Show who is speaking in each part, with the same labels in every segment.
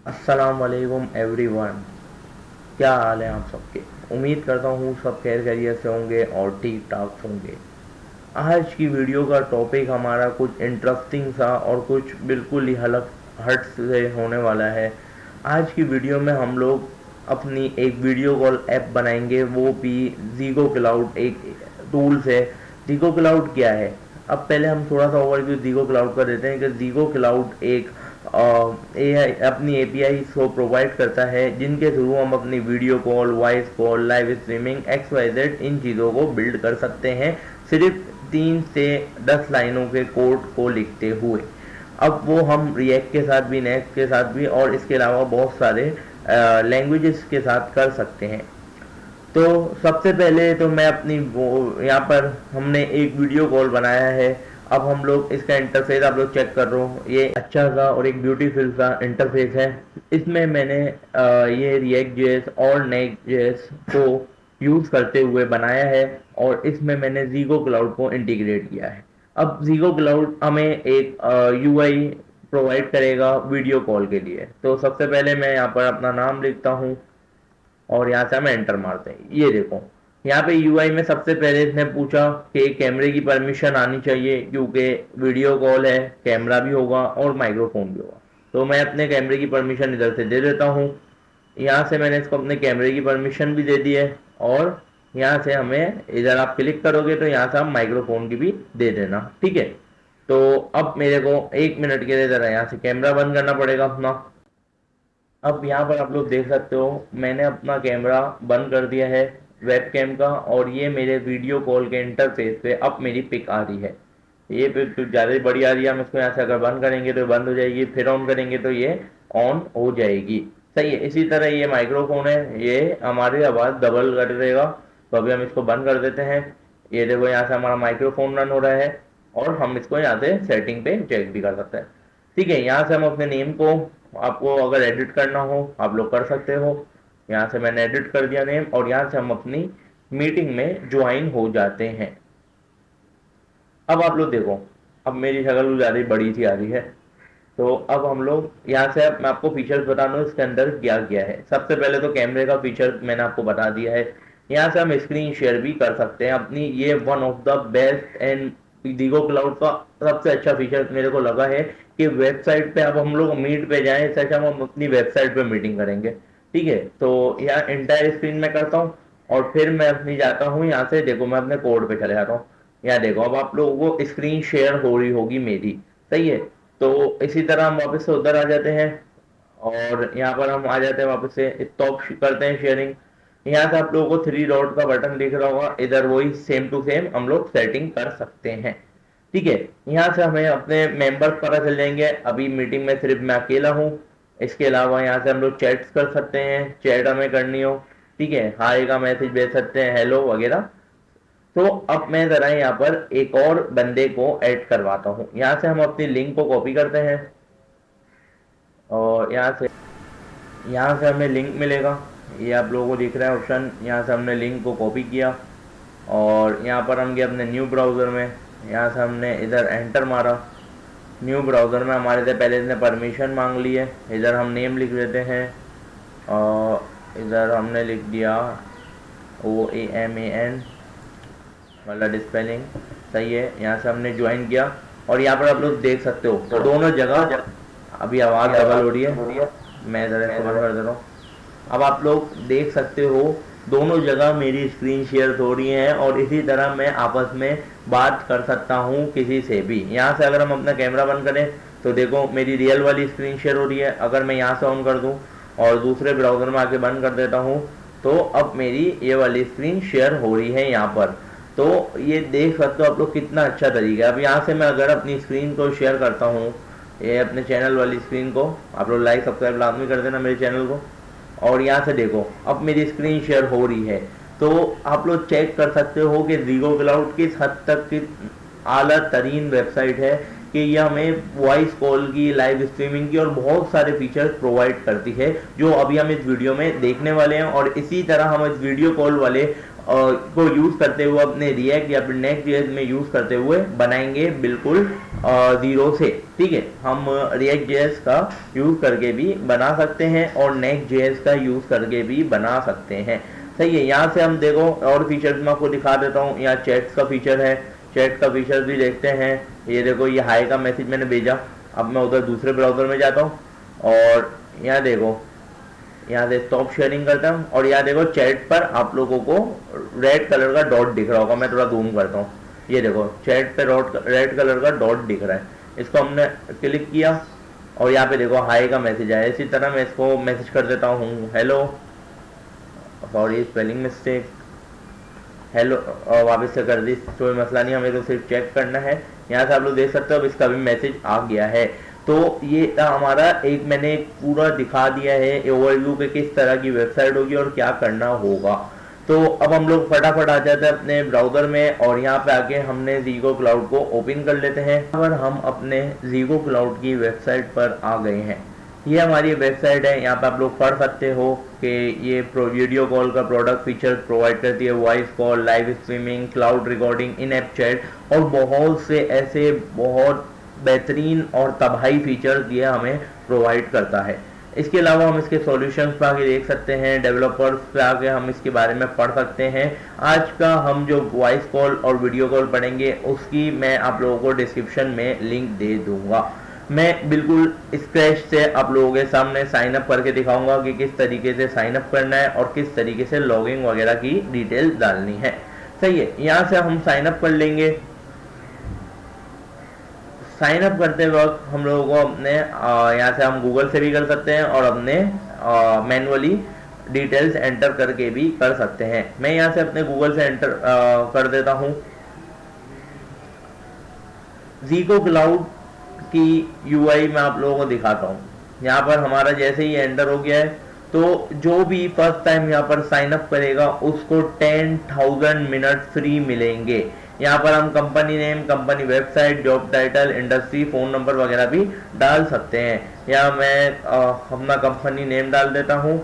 Speaker 1: अस्सलाम वालेकुम एवरीवन। क्या हाल है आप सबके? उम्मीद करता हूँ सब खैर खैरियत से होंगे और ठीक ठाक होंगे। आज की वीडियो का टॉपिक हमारा कुछ इंटरेस्टिंग सा और कुछ बिल्कुल ही हलक हट से होने वाला है। आज की वीडियो में हम लोग अपनी एक वीडियो कॉल ऐप बनाएंगे, वो भी ज़ीगो क्लाउड एक टूल से। ज़ीगो क्लाउड क्या है? अब पहले हम थोड़ा सा ओवरव्यू ज़ीगो क्लाउड का देते हैं कि ज़ीगो क्लाउड एक AI अपनी एपीआई को प्रोवाइड करता है, जिनके थ्रू हम अपनी video call, voice call, live streaming, XYZ इन चीज़ों को बिल्ड कर सकते हैं, सिर्फ 3 से 10 लाइनों के कोड को लिखते हुए। अब वो हम रिएक्ट के साथ भी, नेक्स्ट के साथ भी और इसके अलावा बहुत सारे लैंग्वेजेस के साथ कर सकते हैं। तो सबसे पहले तो मैं अपनी वो यहाँ पर हमने एक वीडियो कॉल बनाया है। अब हम लोग इसका इंटरफेस आप लोग चेक कर रहे हो, ये अच्छा सा और एक ब्यूटीफुल सा इंटरफेस है। इसमें मैंने ये रिएक्ट जेएस और नेक्स्ट जेएस को यूज़ करते हुए बनाया है और इसमें मैंने ज़ीगो क्लाउड को इंटीग्रेट किया है। अब ज़ीगो क्लाउड हमें एक यूआई प्रोवाइड करेगा वीडियो कॉल के लिए। तो सबसे पहले मैं यहाँ पर अपना नाम लिखता हूँ और यहाँ से हम एंटर मारते हैं। ये देखो, यहाँ पे यूआई में सबसे पहले इसने पूछा कि कैमरे की परमिशन आनी चाहिए, क्योंकि वीडियो कॉल है, कैमरा भी होगा और माइक्रोफोन भी होगा। तो मैं अपने कैमरे की परमिशन इधर से दे देता हूँ। यहाँ से मैंने इसको अपने कैमरे की परमिशन भी दे दी है और यहाँ से हमें इधर आप क्लिक करोगे तो यहाँ से हम माइक्रोफोन की भी दे देना, ठीक है। तो अब मेरे को 1 मिनट के लिए ज़रा यहाँ से कैमरा बंद करना पड़ेगा अपना। अब यहाँ पर आप लोग देख सकते हो, मैंने अपना कैमरा बंद कर दिया है वेब कैम का, और ये मेरे वीडियो कॉल के इंटरफेस पे अब मेरी पिक आ रही है। ये पिक कुछ ज़्यादा ही बड़ी आ रही है। हम इसको यहाँ से अगर बंद करेंगे तो बंद हो जाएगी, फिर ऑन करेंगे तो ये ऑन हो जाएगी। सही है। इसी तरह ये माइक्रोफोन है, ये हमारी आवाज़ डबल कर देगा। तो अभी हम इसको बंद कर देते हैं। ये देखो, यहाँ से हमारा माइक्रोफोन रन हो रहा है और हम इसको यहाँ से सेटिंग पे चेक भी कर सकते हैं। ठीक है। यहाँ से हम अपने नेम को, आपको अगर एडिट करना हो आप लोग कर सकते हो। यहाँ से मैंने एडिट कर दिया नेम और यहाँ से हम अपनी मीटिंग में ज्वाइन हो जाते हैं। अब आप लोग देखो, अब मेरी शक्ल ज़्यादा ही बड़ी सी आ रही है। तो अब हम लोग यहाँ से, मैं आपको फीचर्स बता दूँ इसके अंदर क्या क्या है। सबसे पहले तो कैमरे का फीचर मैंने आपको बता दिया है। यहाँ से हम स्क्रीन शेयर भी कर सकते हैं अपनी। ये one of the best and Zego Cloud का सबसे अच्छा फीचर मेरे को लगा है कि वेबसाइट पे, अब हम लोग मीट पे जाएं, इससे अच्छा हम अपनी वेबसाइट पे मीटिंग करेंगे। ठीक है। तो यहाँ इंटायर स्क्रीन में करता हूँ और फिर मैं अपनी जाता हूँ, यहाँ से देखो मैं अपने कोड पे चले जाता हूँ। यहाँ देखो, अब आप लोगों को स्क्रीन शेयर हो रही होगी मेरी। सही है। तो इसी तरह हम वापस से उधर आ जाते हैं और यहाँ पर हम आ जाते हैं वापस से, स्टॉप करते हैं शेयरिंग। यहाँ से आप लोगों को 3 डॉट का बटन दिख रहा होगा, इधर वही सेम टू सेम हम लोग सेटिंग कर सकते हैं। ठीक है। यहाँ से हमें अपने मेंबर्स पता चल जाएंगे। अभी मीटिंग में सिर्फ मैं अकेला हूँ। इसके अलावा यहाँ से हम लोग चैट्स कर सकते हैं, चैट हमें करनी हो। ठीक है। हाय का मैसेज भेज सकते हैं, हेलो वगैरह। तो अब मैं ज़रा यहाँ पर एक और बंदे को ऐड करवाता हूँ। यहाँ से हम अपनी लिंक को कॉपी करते हैं और यहाँ से हमें लिंक मिलेगा। ये आप लोगों को दिख रहा है ऑप्शन। यहाँ से हमने लिंक को कॉपी किया और यहाँ पर हम गए अपने न्यू ब्राउज़र में। यहाँ से हमने इधर एंटर मारा। न्यू ब्राउज़र में हमारे से पहले इसने परमिशन मांग ली है। इधर हम नेम लिख देते हैं और इधर हमने लिख दिया OAMAN, मतलब स्पेलिंग सही है। यहाँ से हमने ज्वाइन किया और यहाँ पर आप लोग देख सकते हो तो दोनों जगह अभी आवाज़ डबल हो रही है। मैं ज़रा इसको बंद कर दे रहा हूँ। अब आप लोग देख सकते हो दोनों जगह मेरी स्क्रीन शेयर हो रही हैं और इसी तरह मैं आपस में बात कर सकता हूँ किसी से भी। यहाँ से अगर हम अपना कैमरा बंद करें तो देखो मेरी रियल वाली स्क्रीन शेयर हो रही है। अगर मैं यहाँ से ऑन कर दूँ और दूसरे ब्राउज़र में आके बंद कर देता हूँ तो अब मेरी ये वाली स्क्रीन शेयर हो रही है यहाँ पर। तो ये देख सकते हो आप लोग कितना अच्छा तरीका है। अब यहाँ से मैं अगर अपनी स्क्रीन को शेयर करता हूँ, ये अपने चैनल वाली स्क्रीन को, आप लोग लाइक सब्सक्राइब लाजमी कर देना मेरे चैनल को। और यहाँ से देखो अब मेरी स्क्रीन शेयर हो रही है। तो आप लोग चेक कर सकते हो कि ज़ीगो क्लाउड किस हद तक की आला तरीन वेबसाइट है कि यह हमें वॉइस कॉल की, लाइव स्ट्रीमिंग की और बहुत सारे फीचर्स प्रोवाइड करती है, जो अभी हम इस वीडियो में देखने वाले हैं। और इसी तरह हम इस वीडियो कॉल वाले को यूज़ करते हुए अपने रिएक्ट या फिर नेक्स्ट जेएस में यूज़ करते हुए बनाएंगे बिल्कुल ज़ीरो से, ठीक है। हम रिएक्ट जेएस का यूज़ करके भी बना सकते हैं और नेक्स्ट जेएस का यूज़ करके भी बना सकते हैं, सही है। यहाँ से हम देखो और फीचर्स मैं आपको दिखा देता हूँ। यहाँ चैट्स का फीचर है, चैट का फीचर भी देखते हैं। ये देखो, ये हाई का मैसेज मैंने भेजा। अब मैं उधर दूसरे ब्राउज़र में जाता हूँ और यहाँ देखो, यहाँ से स्टॉप शेयरिंग करता हूँ और यहाँ देखो चैट पर आप लोगों को रेड कलर का डॉट दिख रहा होगा। मैं थोड़ा जूम करता हूँ। ये देखो चैट पे रेड कलर का डॉट दिख रहा है, इसको हमने क्लिक किया और यहाँ पे देखो हाई का मैसेज आया। इसी तरह मैं इसको मैसेज कर देता हूँ, hello, sorry spelling mistake, hello, वापस से कर दी, कोई मसला नहीं, हमें तो सिर्फ चेक करना है। यहाँ से आप लोग देख सकते हो अब इसका भी मैसेज आ गया है। तो ये हमारा एक मैंने पूरा दिखा दिया है ओवरव्यू पे किस तरह की वेबसाइट होगी और क्या करना होगा। तो अब हम लोग फटाफट आ जाते हैं अपने ब्राउज़र में और यहाँ पे आके हमने ज़ीगो क्लाउड को ओपन कर लेते हैं। अगर हम अपने ज़ीगो क्लाउड की वेबसाइट पर आ गए हैं, ये हमारी वेबसाइट है। यहाँ पे आप लोग पढ़ सकते हो कि ये वीडियो कॉल का प्रोडक्ट फीचर प्रोवाइड करती है, voice call, live streaming, cloud recording, in app chat और बहुत से ऐसे बहुत बेहतरीन और तबाही फीचर्स ये हमें प्रोवाइड करता है। इसके अलावा हम इसके सॉल्यूशंस पे आके देख सकते हैं, डेवलपर्स पे आके हम इसके बारे में पढ़ सकते हैं। आज का हम जो वॉइस कॉल और वीडियो कॉल पढ़ेंगे उसकी मैं आप लोगों को डिस्क्रिप्शन में लिंक दे दूंगा। मैं बिल्कुल स्क्रैच से आप लोगों के सामने साइन अप करके दिखाऊंगा कि किस तरीके से साइन अप करना है और किस तरीके से लॉगिंग वगैरह की डिटेल डालनी है, सही है। यहाँ से हम साइन अप कर लेंगे। साइन अप करते वक्त हम लोगों को अपने यहाँ से हम गूगल से भी कर सकते हैं और अपने मैनुअली डिटेल्स एंटर करके भी कर सकते हैं। मैं यहाँ से अपने गूगल से एंटर कर देता हूँ। ज़ीगो क्लाउड की यूआई मैं आप लोगों को दिखाता हूँ। यहाँ पर हमारा जैसे ही एंटर हो गया है तो जो भी फर्स्ट टाइम यहाँ पर साइन अप करेगा उसको 10,000 मिनट फ्री मिलेंगे। यहाँ पर हम company name, company website, job title, industry, phone number वगैरह भी डाल सकते हैं। या मैं अपना कंपनी नेम डाल देता हूँ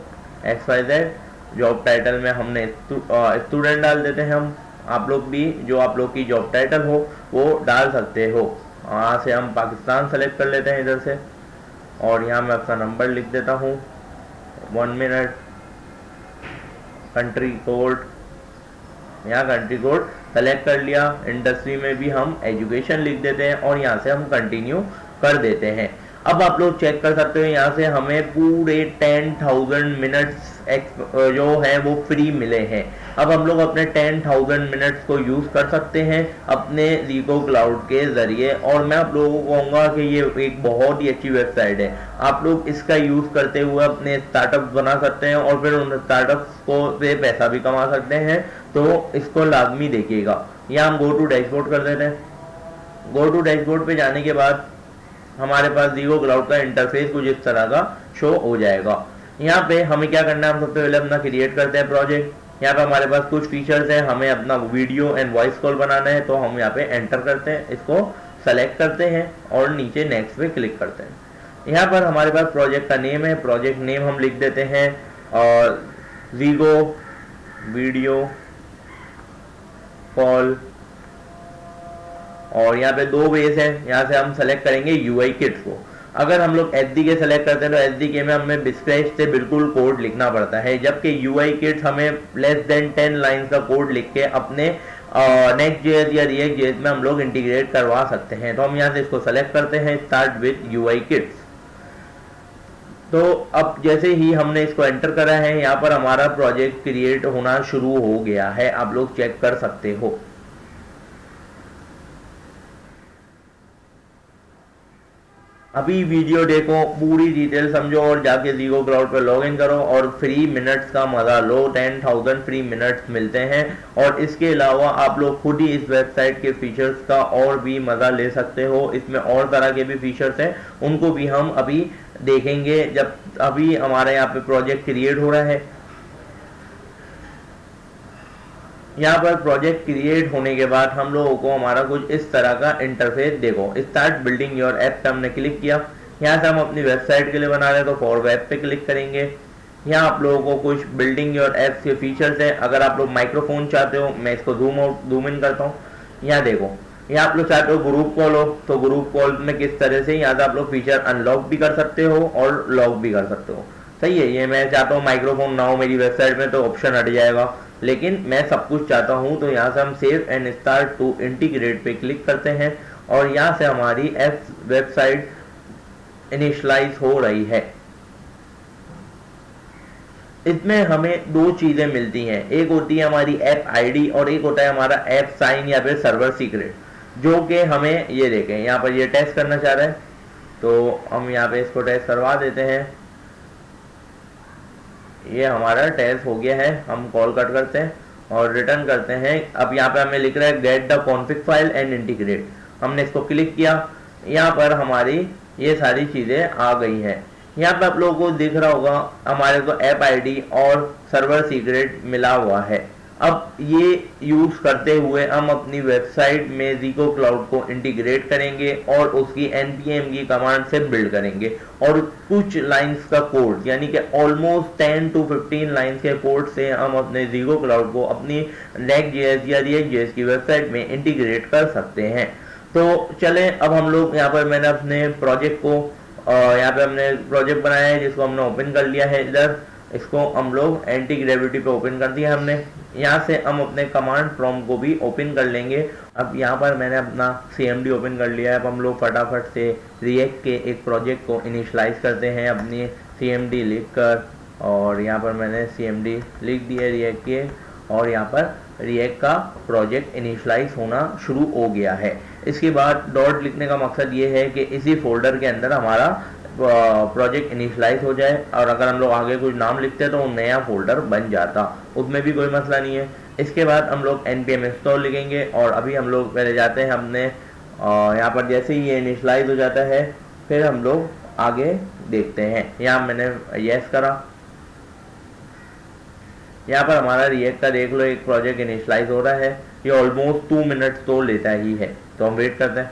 Speaker 1: XYZ। जॉब टाइटल में हमने स्टूडेंट डाल देते हैं हम। आप लोग भी जो आप लोग की जॉब टाइटल हो वो डाल सकते हो। यहाँ से हम पाकिस्तान सेलेक्ट कर लेते हैं इधर से और यहाँ मैं अपना नंबर लिख देता हूँ 1 मिनट। कंट्री कोड, यहाँ कंट्री कोड सेलेक्ट कर लिया। इंडस्ट्री में भी हम एजुकेशन लिख देते हैं और यहाँ से हम कंटिन्यू कर देते हैं। अब आप लोग चेक कर सकते हो यहाँ से हमें पूरे 10,000 मिनट्स जो है वो फ्री मिले हैं। अब हम लोग अपने 10,000 मिनट्स को यूज़ कर सकते हैं अपने ज़ीगो क्लाउड के ज़रिए। और मैं आप लोगों को कहूँगा कि ये एक बहुत ही अच्छी वेबसाइट है। आप लोग इसका यूज़ करते हुए अपने स्टार्टअप बना सकते हैं और फिर उन स्टार्टअप्स को से पैसा भी कमा सकते हैं। तो इसको लाजमी देखिएगा। यहाँ हम गो टू डैशबोर्ड कर देते हैं। गो टू डैशबोर्ड पे जाने के बाद हमारे पास ज़ीगो क्लाउड का इंटरफेस कुछ इस तरह का शो हो जाएगा। यहाँ पे हमें क्या करना है, हम सबसे पहले अपना क्रिएट करते हैं प्रोजेक्ट। यहाँ पे हमारे पास कुछ फीचर्स हैं, हमें अपना वीडियो एंड वॉइस कॉल बनाना है तो हम यहाँ पे एंटर करते हैं, इसको सेलेक्ट करते हैं और नीचे नेक्स्ट पे क्लिक करते हैं। यहाँ पर हमारे पास प्रोजेक्ट का नेम है, प्रोजेक्ट नेम हम लिख देते हैं और ज़ीगो वीडियो कॉल। और यहाँ पे 2 वेज है, यहाँ से हम सेलेक्ट करेंगे यूआई किट्स को। अगर हम लोग एसडीके सेलेक्ट करते हैं तो एसडीके में हमें स्क्रैच से बिल्कुल कोड लिखना पड़ता है, जबकि यूआई किट्स हमें लेस देन 10 लाइंस का कोड लिख के अपने नेक्स्ट जेएस या रिएक्ट जेएस में हम लोग इंटीग्रेट करवा सकते हैं। तो हम यहाँ से इसको सेलेक्ट करते हैं, स्टार्ट विद यूआई किट्स। तो अब जैसे ही हमने इसको एंटर करा है यहाँ पर हमारा प्रोजेक्ट क्रिएट होना शुरू हो गया है, आप लोग चेक कर सकते हो। अभी वीडियो देखो, पूरी डिटेल समझो और जाके ज़ीगो क्लाउड पर लॉग इन करो और फ्री मिनट्स का मज़ा लो। 10,000 फ्री मिनट्स मिलते हैं और इसके अलावा आप लोग खुद ही इस वेबसाइट के फीचर्स का और भी मज़ा ले सकते हो। इसमें और तरह के भी फीचर्स हैं, उनको भी हम अभी देखेंगे जब अभी हमारे यहाँ पे प्रोजेक्ट क्रिएट हो रहा है। यहाँ पर प्रोजेक्ट क्रिएट होने के बाद हम लोगों को हमारा कुछ इस तरह का इंटरफेस देखो। स्टार्ट बिल्डिंग योर ऐप पे हमने क्लिक किया। यहाँ से हम अपनी वेबसाइट के लिए बना रहे हैं तो फॉर वेब पे क्लिक करेंगे। यहाँ आप लोगों को कुछ बिल्डिंग योर ऐप के फीचर्स हैं। अगर आप लोग माइक्रोफोन चाहते हो, मैं इसको जूम इन करता हूँ। यहाँ देखो, या आप लोग चाहते हो ग्रुप कॉल हो तो ग्रुप कॉल में किस तरह से यहाँ से आप लोग फीचर अनलॉक भी कर सकते हो और लॉक भी कर सकते हो। सही है, ये मैं चाहता हूँ माइक्रोफोन ना हो मेरी वेबसाइट में तो ऑप्शन हट जाएगा, लेकिन मैं सब कुछ चाहता हूँ तो यहाँ से हम save and start to integrate पे क्लिक करते हैं और यहाँ से हमारी एप वेबसाइट इनिशलाइज हो रही है। इसमें हमें दो चीजें मिलती हैं, एक होती है हमारी ऐप आईडी और एक होता है हमारा ऐप साइन या फिर सर्वर सीक्रेट, जो कि हमें ये देखें यहाँ पर ये टेस्ट करना चाह रहा है तो हम यहाँ पे इसको टेस्ट करवा देते हैं। ये हमारा टेस्ट हो गया है, हम कॉल कट करते हैं और रिटर्न करते हैं। अब यहाँ पे हमें लिख रहा है get the config file and integrate, हमने इसको क्लिक किया, यहाँ पर हमारी ये सारी चीज़ें आ गई हैं। यहाँ पे आप लोगों को दिख रहा होगा हमारे को ऐप आईडी और सर्वर सीक्रेट मिला हुआ है। अब ये यूज करते हुए हम अपनी वेबसाइट में ज़ीको क्लाउड को इंटीग्रेट करेंगे और उसकी npm की कमांड से बिल्ड करेंगे और कुछ लाइंस का कोड यानी कि ऑलमोस्ट 10 to 15 लाइंस के कोड से हम अपने ज़ीको क्लाउड को अपनी Next.js या React.js की वेबसाइट में इंटीग्रेट कर सकते हैं। तो चलें अब हम लोग यहाँ पर मैंने अपने प्रोजेक्ट को यहाँ पे हमने प्रोजेक्ट बनाया है जिसको हमने ओपन कर लिया है। इधर इसको हम लोग एंटी ग्रेविटी पे ओपन कर दिया हमने। यहाँ से हम अपने कमांड प्रॉम्प्ट को भी ओपन कर लेंगे। अब यहाँ पर मैंने अपना CMD ओपन कर लिया है। अब हम लोग फटाफट से रिएक्ट के एक प्रोजेक्ट को इनिशलाइज करते हैं अपनी CMD लिख कर, और यहाँ पर मैंने CMD लिख दिया रिएक्ट के और यहाँ पर रिएक्ट का प्रोजेक्ट इनिशलाइज होना शुरू हो गया है। इसके बाद डॉट लिखने का मकसद ये है कि इसी फोल्डर के अंदर हमारा प्रोजेक्ट इनिशलाइज हो जाए, और अगर हम लोग आगे कुछ नाम लिखते हैं तो वो नया फोल्डर बन जाता, उसमें भी कोई मसला नहीं है। इसके बाद हम लोग npm इंस्टॉल लिखेंगे और अभी हम लोग पहले जाते हैं हमने यहाँ पर जैसे ही ये इनिशलाइज हो जाता है फिर हम लोग आगे देखते हैं। यहाँ मैंने यस करा, यहाँ पर हमारा रिएक्ट का देख लो एक प्रोजेक्ट इनिशलाइज हो रहा है। ये ऑलमोस्ट 2 मिनट तो लेता ही है, तो हम वेट करते हैं।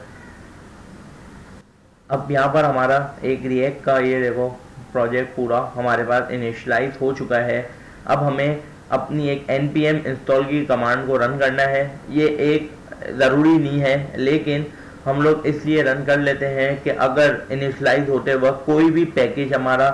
Speaker 1: अब यहाँ पर हमारा एक रिएक्ट का ये देखो प्रोजेक्ट पूरा हमारे पास इनिशलाइज हो चुका है। अब हमें अपनी एक npm इंस्टॉल की कमांड को रन करना है। ये एक ज़रूरी नहीं है लेकिन हम लोग इसलिए रन कर लेते हैं कि अगर इनिशलाइज होते वक्त कोई भी पैकेज हमारा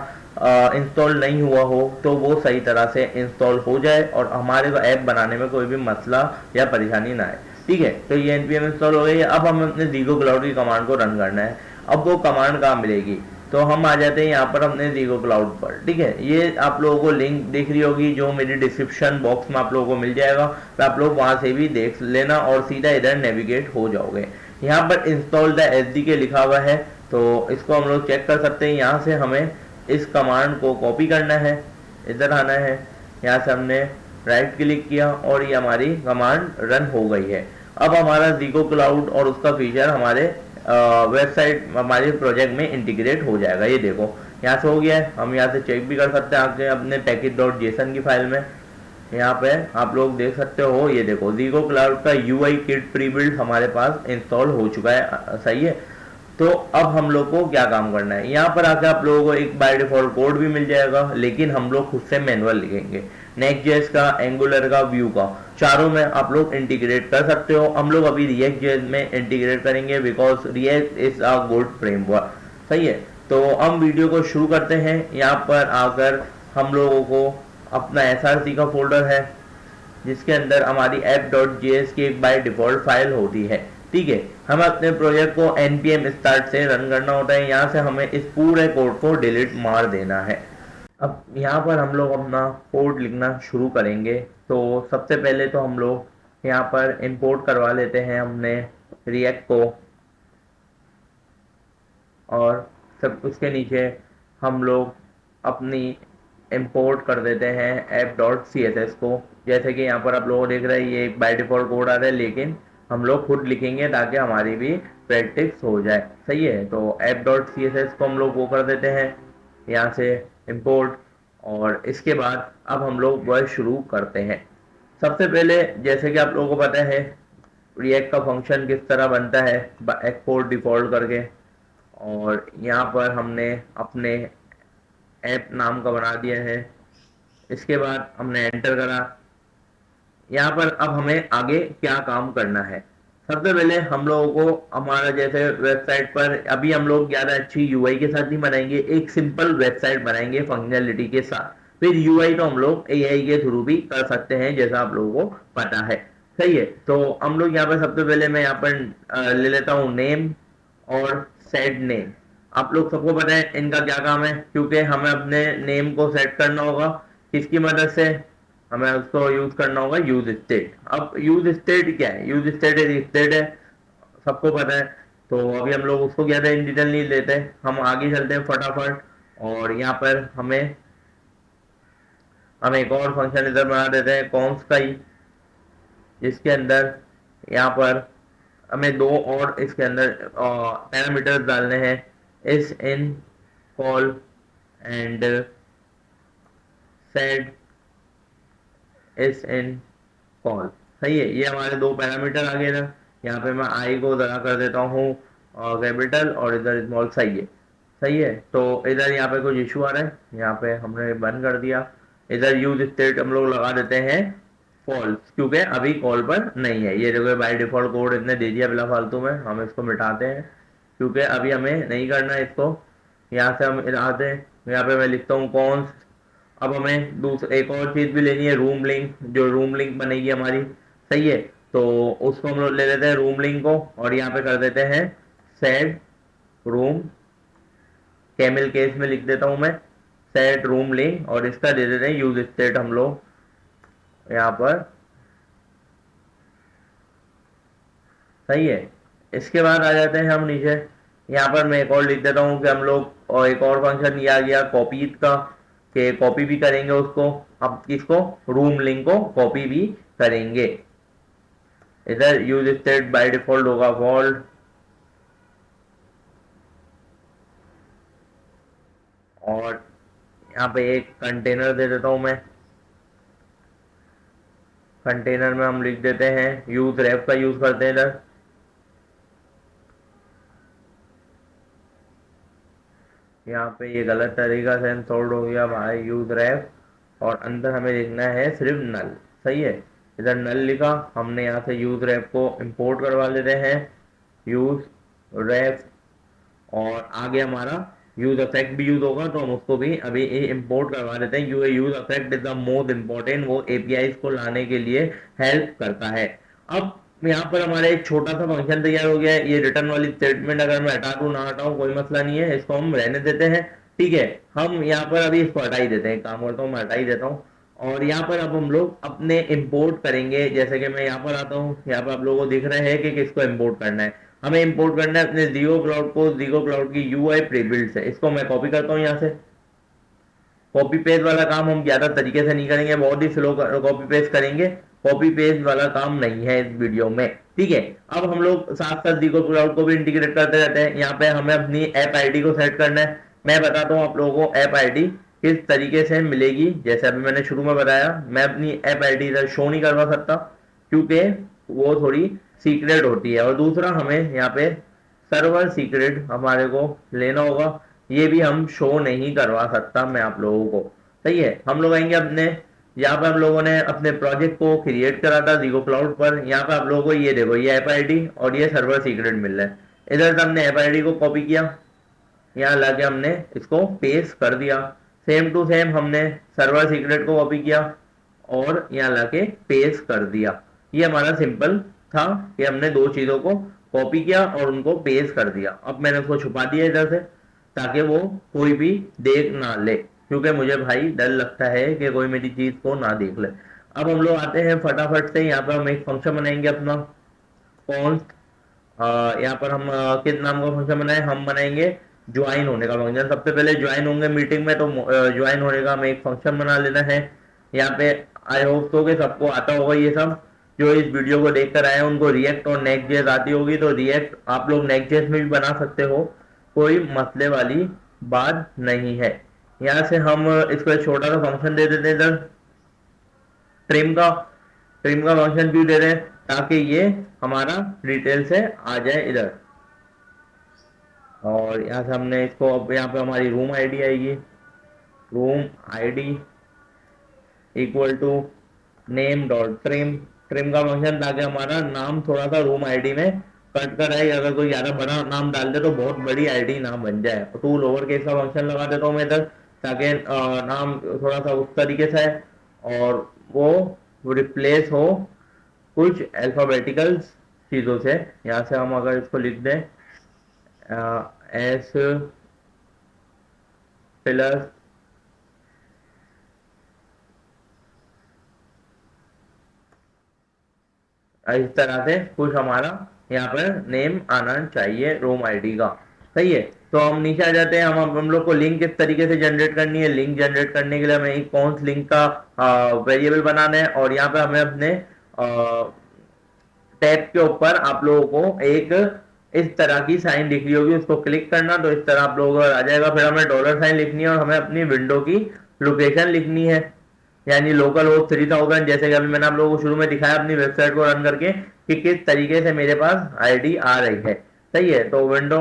Speaker 1: इंस्टॉल नहीं हुआ हो तो वो सही तरह से इंस्टॉल हो जाए और हमारे को ऐप बनाने में कोई भी मसला या परेशानी ना आए। ठीक है, तो ये npm इंस्टॉल हो गई है। अब हमें अपने ज़ीको क्लाउड की कमांड को रन करना है। अब वो कमांड कहाँ मिलेगी, तो हम आ जाते हैं यहाँ पर अपने ज़ीको क्लाउड पर। ठीक है, ये आप लोगों को लिंक दिख रही होगी जो मेरी डिस्क्रिप्शन बॉक्स में आप लोगों को मिल जाएगा, तो आप लोग वहाँ से भी देख लेना और सीधा इधर नेविगेट हो जाओगे। यहाँ पर इंस्टॉल द SDK लिखा हुआ है तो इसको हम लोग चेक कर सकते हैं। यहाँ से हमें इस कमांड को कॉपी करना है, इधर आना है, यहाँ से हमने राइट क्लिक किया और ये हमारी कमांड रन हो गई है। अब हमारा ज़ीको क्लाउड और उसका फीचर हमारे वेबसाइट हमारे प्रोजेक्ट में इंटीग्रेट हो जाएगा। ये देखो यहाँ से हो गया है। हम यहाँ से चेक भी कर सकते हैं आगे अपने package.json की फाइल में। यहाँ पे आप लोग देख सकते हो, ये देखो ज़ीको क्लाउड का UI किट प्री बिल्ड हमारे पास इंस्टॉल हो चुका है। सही है, तो अब हम लोग को क्या काम करना है, यहाँ पर आके आप लोगों को एक बाय डिफॉल्ट कोड भी मिल जाएगा लेकिन हम लोग खुद से मैनुअल लिखेंगे। Next.js का, एंगुलर का, व्यू का, चारों में आप लोग इंटीग्रेट कर सकते हो। हम लोग अभी React.js में इंटीग्रेट करेंगे because React is a good framework. सही है, तो हम वीडियो को शुरू करते हैं। यहाँ पर आकर हम लोगों को अपना src का फोल्डर है जिसके अंदर हमारी app.js की एक बाय डिफॉल्ट फाइल होती है। ठीक है, हमें अपने प्रोजेक्ट को npm स्टार्ट से रन करना होता है। यहाँ से हमें इस पूरे कोड को डिलीट मार देना है। अब यहाँ पर हम लोग अपना कोड लिखना शुरू करेंगे। तो सबसे पहले तो हम लोग यहाँ पर इंपोर्ट करवा लेते हैं अपने रिएक्ट को, और सब उसके नीचे हम लोग अपनी इंपोर्ट कर देते हैं app.css को। जैसे कि यहाँ पर आप लोग देख रहे हैं ये एक बाय डिफॉल्ट कोड आ रहा है लेकिन हम लोग खुद लिखेंगे ताकि हमारी भी प्रैक्टिस हो जाए। सही है, तो app.css को हम लोग वो कर देते हैं यहाँ से इंपोर्ट, और इसके बाद अब हम लोग वह शुरू करते हैं। सबसे पहले जैसे कि आप लोगों को पता है रिएक्ट का फंक्शन किस तरह बनता है, एक्सपोर्ट डिफॉल्ट करके, और यहाँ पर हमने अपने ऐप नाम का बना दिया है। इसके बाद हमने एंटर करा। यहाँ पर अब हमें आगे क्या काम करना है, सबसे पहले हम लोगों को हमारा जैसे वेबसाइट पर अभी हम लोग ज़्यादा अच्छी यूआई के साथ नहीं बनाएंगे, एक सिंपल वेबसाइट बनाएंगे फंक्शनलिटी के साथ। फिर यूआई तो हम लोग एआई के थ्रू भी कर सकते हैं, जैसा आप लोगों को पता है। सही है, तो हम लोग यहाँ पर सबसे पहले मैं यहाँ पर ले लेता हूँ नेम और सेट नेम। आप लोग सबको पता है इनका क्या काम है, क्योंकि हमें अपने नेम को सेट करना होगा किसकी मदद से, हमें उसको यूज करना होगा यूज स्टेट। अब यूज स्टेट क्या है, यूज स्टेट एक स्टेट है, सबको पता है। तो अभी हम लोग उसको ज्यादा इन डिटेल नहीं लेते, हम आगे चलते हैं फटाफट। और यहाँ पर हम एक और फंक्शन इधर बना देते हैं कॉन्स का ही, जिसके अंदर यहाँ पर हमें दो और इसके अंदर पैरामीटर्स डालने हैं, इस इन कॉल एंड सेट इस इन कॉल। सही है, ये हमारे दो पैरामीटर आ गए ना। यहाँ पे मैं आई को जरा कर देता हूँ कैपिटल और इधर स्मॉल। सही है, सही है। तो इधर यहाँ पे कुछ इशू आ रहा है, यहाँ पे हमने बंद कर दिया। इधर यूज स्टेट हम लोग लगा देते हैं फॉल्स, क्योंकि अभी कॉल पर नहीं है। ये देखो बाय डिफॉल्ट कोड इसने दे दिया बिना फालतू में, हम इसको मिटाते हैं क्योंकि अभी हमें नहीं करना है इसको। यहाँ से हम आते हैं, यहाँ पे मैं लिखता हूँ कौन। अब हमें दूसरा एक और चीज भी लेनी है, रूम लिंक, जो रूम लिंक बनेगी हमारी। सही है, तो उसको हम लोग ले लेते हैं रूम लिंक को, और यहाँ पे कर देते हैं सेट रूम, कैमिल केस में लिख देता हूं मैं सेट रूम लिंक, और इसका दे देते हैं यूज स्टेट हम लोग यहाँ पर। सही है, इसके बाद आ जाते हैं हम नीचे। यहाँ पर मैं एक और लिख देता हूँ कि हम लोग, और एक और फंक्शन ये आ गया कॉपी का, कि कॉपी भी करेंगे उसको। अब इसको रूम लिंक को कॉपी भी करेंगे। इधर यूज स्टेट बाय डिफॉल्ट होगा फॉल्ट, और यहाँ पे एक कंटेनर दे देता हूँ मैं। कंटेनर में हम लिख देते हैं यूज रेफ का यूज करते हैं इधर। यहाँ पे ये गलत तरीका से इंस्टॉल्ड हो गया भाई यूज रेफ, और अंदर हमें लिखना है सिर्फ नल। सही है, इधर नल लिखा, हमने यहाँ से यूज रेफ को इंपोर्ट करवा लेते हैं यूज रेफ। और आगे हमारा यूज अफेक्ट भी यूज होगा, तो हम उसको भी अभी इंपोर्ट करवा देते हैं। Use affect is the most important, वो एपीआई को लाने के लिए हेल्प करता है। अब यहाँ पर हमारा एक छोटा सा फंक्शन तैयार हो गया है। ये रिटर्न वाली स्टेटमेंट अगर मैं हटा दूं ना हटाऊं कोई मसला नहीं है, इसको हम रहने देते हैं। ठीक है, हम यहाँ पर अभी इसको हटा ही देते हैं, काम करता हूँ मैं हटा ही देता हूँ। और यहाँ पर अब हम लोग अपने इंपोर्ट करेंगे, जैसे कि मैं यहाँ पर आता हूँ, यहाँ पर आप लोगों को दिख रहे हैं कि किसको इंपोर्ट करना है। हमें इंपोर्ट करना है अपने जीगो क्लाउड को, जीगो क्लाउड की यूआई प्रीबिल्ड से। इसको मैं कॉपी करता हूँ यहाँ से। कॉपी पेस्ट वाला काम हम ज्यादा तरीके से नहीं करेंगे, बहुत ही स्लो कॉपी पेस्ट करेंगे। कॉपी पेस्ट वाला काम नहीं है इस वीडियो में। ठीक है, अब हम लोग साथ साथ जीगो क्लाउड को भी इंटीग्रेट करते रहते हैं। यहाँ पे हमें अपनी ऐप आईडी को सेट करना है। मैं बताता हूँ आप लोगों को ऐप आईडी किस तरीके से मिलेगी। जैसे अभी मैंने शुरू में बताया, मैं अपनी ऐप आईडी इधर शो नहीं करवा सकता क्योंकि वो थोड़ी सीक्रेट होती है, और दूसरा हमें यहाँ पे सर्वर सीक्रेट हमारे को लेना होगा, ये भी हम शो नहीं करवा सकता मैं आप लोगों को। सही है, हम लोग आएंगे अपने, यहाँ पे हम लोगों ने अपने प्रोजेक्ट को क्रिएट करा था जीगो क्लाउड पर। यहाँ पे आप लोगों को ये देखो, ये ऐप आईडी और ये सर्वर सीक्रेट मिल रहा है। इधर से हमने ऐप आईडी को कॉपी किया, यहाँ लाके हमने इसको पेस्ट कर दिया। सेम टू सेम हमने सर्वर सीक्रेट को कॉपी किया और यहाँ लाके पेस्ट कर दिया। ये हमारा सिंपल था कि हमने दो चीजों को कॉपी किया और उनको पेस्ट कर दिया। अब मैंने उसको छुपा दिया इधर से, ताकि वो कोई भी देख ना ले, क्योंकि मुझे भाई डर लगता है कि कोई मेरी चीज को ना देख ले। अब हम लोग आते हैं फटाफट से, यहाँ पर हम एक फंक्शन बनाएंगे अपना कॉन्स्ट। यहाँ पर हम किस नाम का फंक्शन बनाए, हम बनाएंगे ज्वाइन होने का फंक्शन। सबसे पहले ज्वाइन होंगे मीटिंग में, तो ज्वाइन होने का हमें एक फंक्शन बना लेना है। यहाँ पे आई होप तो कि सबको आता होगा ये सब, जो इस वीडियो को देखकर आए हैं उनको रिएक्ट और नेक्स्ट जेस आती होगी, तो रिएक्ट आप लोग नेक्स्ट जेस में भी बना सकते हो, कोई मसले वाली बात नहीं है। यहाँ से हम इसको एक छोटा सा फंक्शन दे देते हैं इधर, ट्रिम का। ट्रिम का फंक्शन क्यों दे रहे हैं, ताकि ये हमारा डिटेल से आ जाए इधर। और यहाँ से हमने इसको, अब यहाँ पे हमारी रूम आईडी आएगी, room ID equal to name dot trim. Trim का फंक्शन, ताकि हमारा नाम थोड़ा सा रूम आईडी में कट कर है, अगर कोई ज़्यादा बड़ा नाम डाल दे तो बहुत बड़ी आईडी नाम बन जाए। तो लोअर केस का फंक्शन लगा देता हूँ मैं इधर, ताकि नाम थोड़ा सा उस तरीके से है और वो रिप्लेस हो कुछ अल्फ़ाबेटिकल चीज़ों से। यहाँ से हम अगर इसको लिख दें एस प्लस इस तरह से कुछ हमारा यहाँ पर नेम आना चाहिए रूम आईडी का। सही है। तो हम नीचे आ जाते हैं, हम लोग को लिंक किस तरीके से जनरेट करनी है। लिंक जनरेट करने के लिए हमें एक कौन लिंक का वेरिएबल बनाना है, और यहाँ पे हमें अपने टैब के ऊपर आप लोगों को एक इस तरह की साइन दिख रही होगी, उसको क्लिक करना, तो इस तरह आप लोगों को आ जाएगा। फिर हमें डॉलर साइन लिखनी है और हमें अपनी विंडो की लोकेशन लिखनी है, यानी लोकल होस्ट 3000, जैसे कि अभी मैंने आप लोगों को शुरू में दिखाया अपनी वेबसाइट को रन करके कि किस तरीके से मेरे पास आईडी आ रही है। सही है। तो विंडो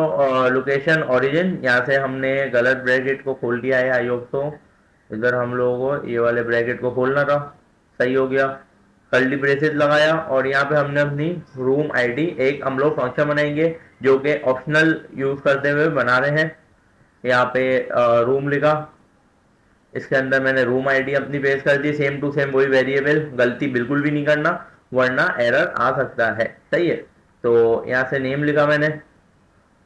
Speaker 1: लोकेशन ओरिजिन, यहाँ से हमने गलत ब्रैकेट को खोल दिया है, आई होप तो इधर हम लोगों को ये वाले ब्रैकेट को खोलना था। सही हो गया। कर्ली ब्रेसेस लगाया और यहाँ पे हमने अपनी रूम आईडी एक हम लोग फंक्शन बनाएंगे जो कि ऑप्शनल यूज करते हुए बना रहे हैं। यहाँ पे रूम लिखा, इसके अंदर मैंने रूम आईडी अपनी पेस्ट कर दी, सेम टू सेम वही वेरिएबल, गलती बिल्कुल भी नहीं करना वरना एरर आ सकता है। सही है। तो यहाँ से नेम लिखा मैंने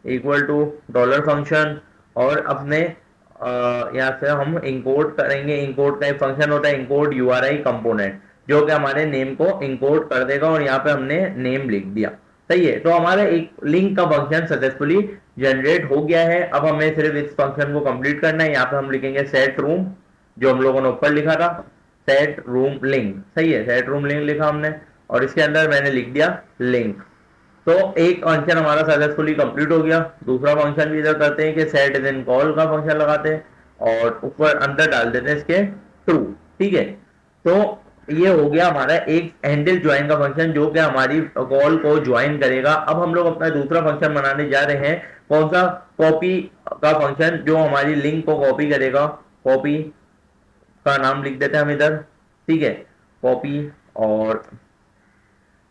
Speaker 1: इक्वल टू डॉलर फंक्शन, और अपने यहाँ से हम इंपोर्ट करेंगे। इंपोर्ट का एक फंक्शन होता है इंपोर्ट यूआरआई कंपोनेंट, जो कि हमारे नेम को इंपोर्ट कर देगा, और यहाँ पे हमने नेम लिख दिया। सही है। तो हमारा एक लिंक का फंक्शन सक्सेसफुली जनरेट हो गया है। अब हमें सिर्फ इस फंक्शन को कंप्लीट करना है। यहाँ पे हम लिखेंगे सेट रूम, जो हम लोगों ने ऊपर लिखा था सेट रूम लिंक। सही है। सेट रूम लिंक लिखा हमने, और इसके अंदर मैंने लिख दिया लिंक। तो एक फंक्शन हमारा सक्सेसफुली कंप्लीट हो गया। दूसरा फंक्शन भी इधर करते हैं कि सेट इज इन कॉल का फंक्शन लगाते हैं और ऊपर अंदर डाल देते हैं इसके ट्रू। ठीक है। तो ये हो गया हमारा एक हैंडल ज्वाइन का फंक्शन, जो कि हमारी कॉल को ज्वाइन करेगा। अब हम लोग अपना दूसरा फंक्शन बनाने जा रहे हैं, कौन सा, कॉपी का फंक्शन, जो हमारी लिंक को कॉपी करेगा। कॉपी का नाम लिख देते हैं हम इधर। ठीक है। कॉपी, और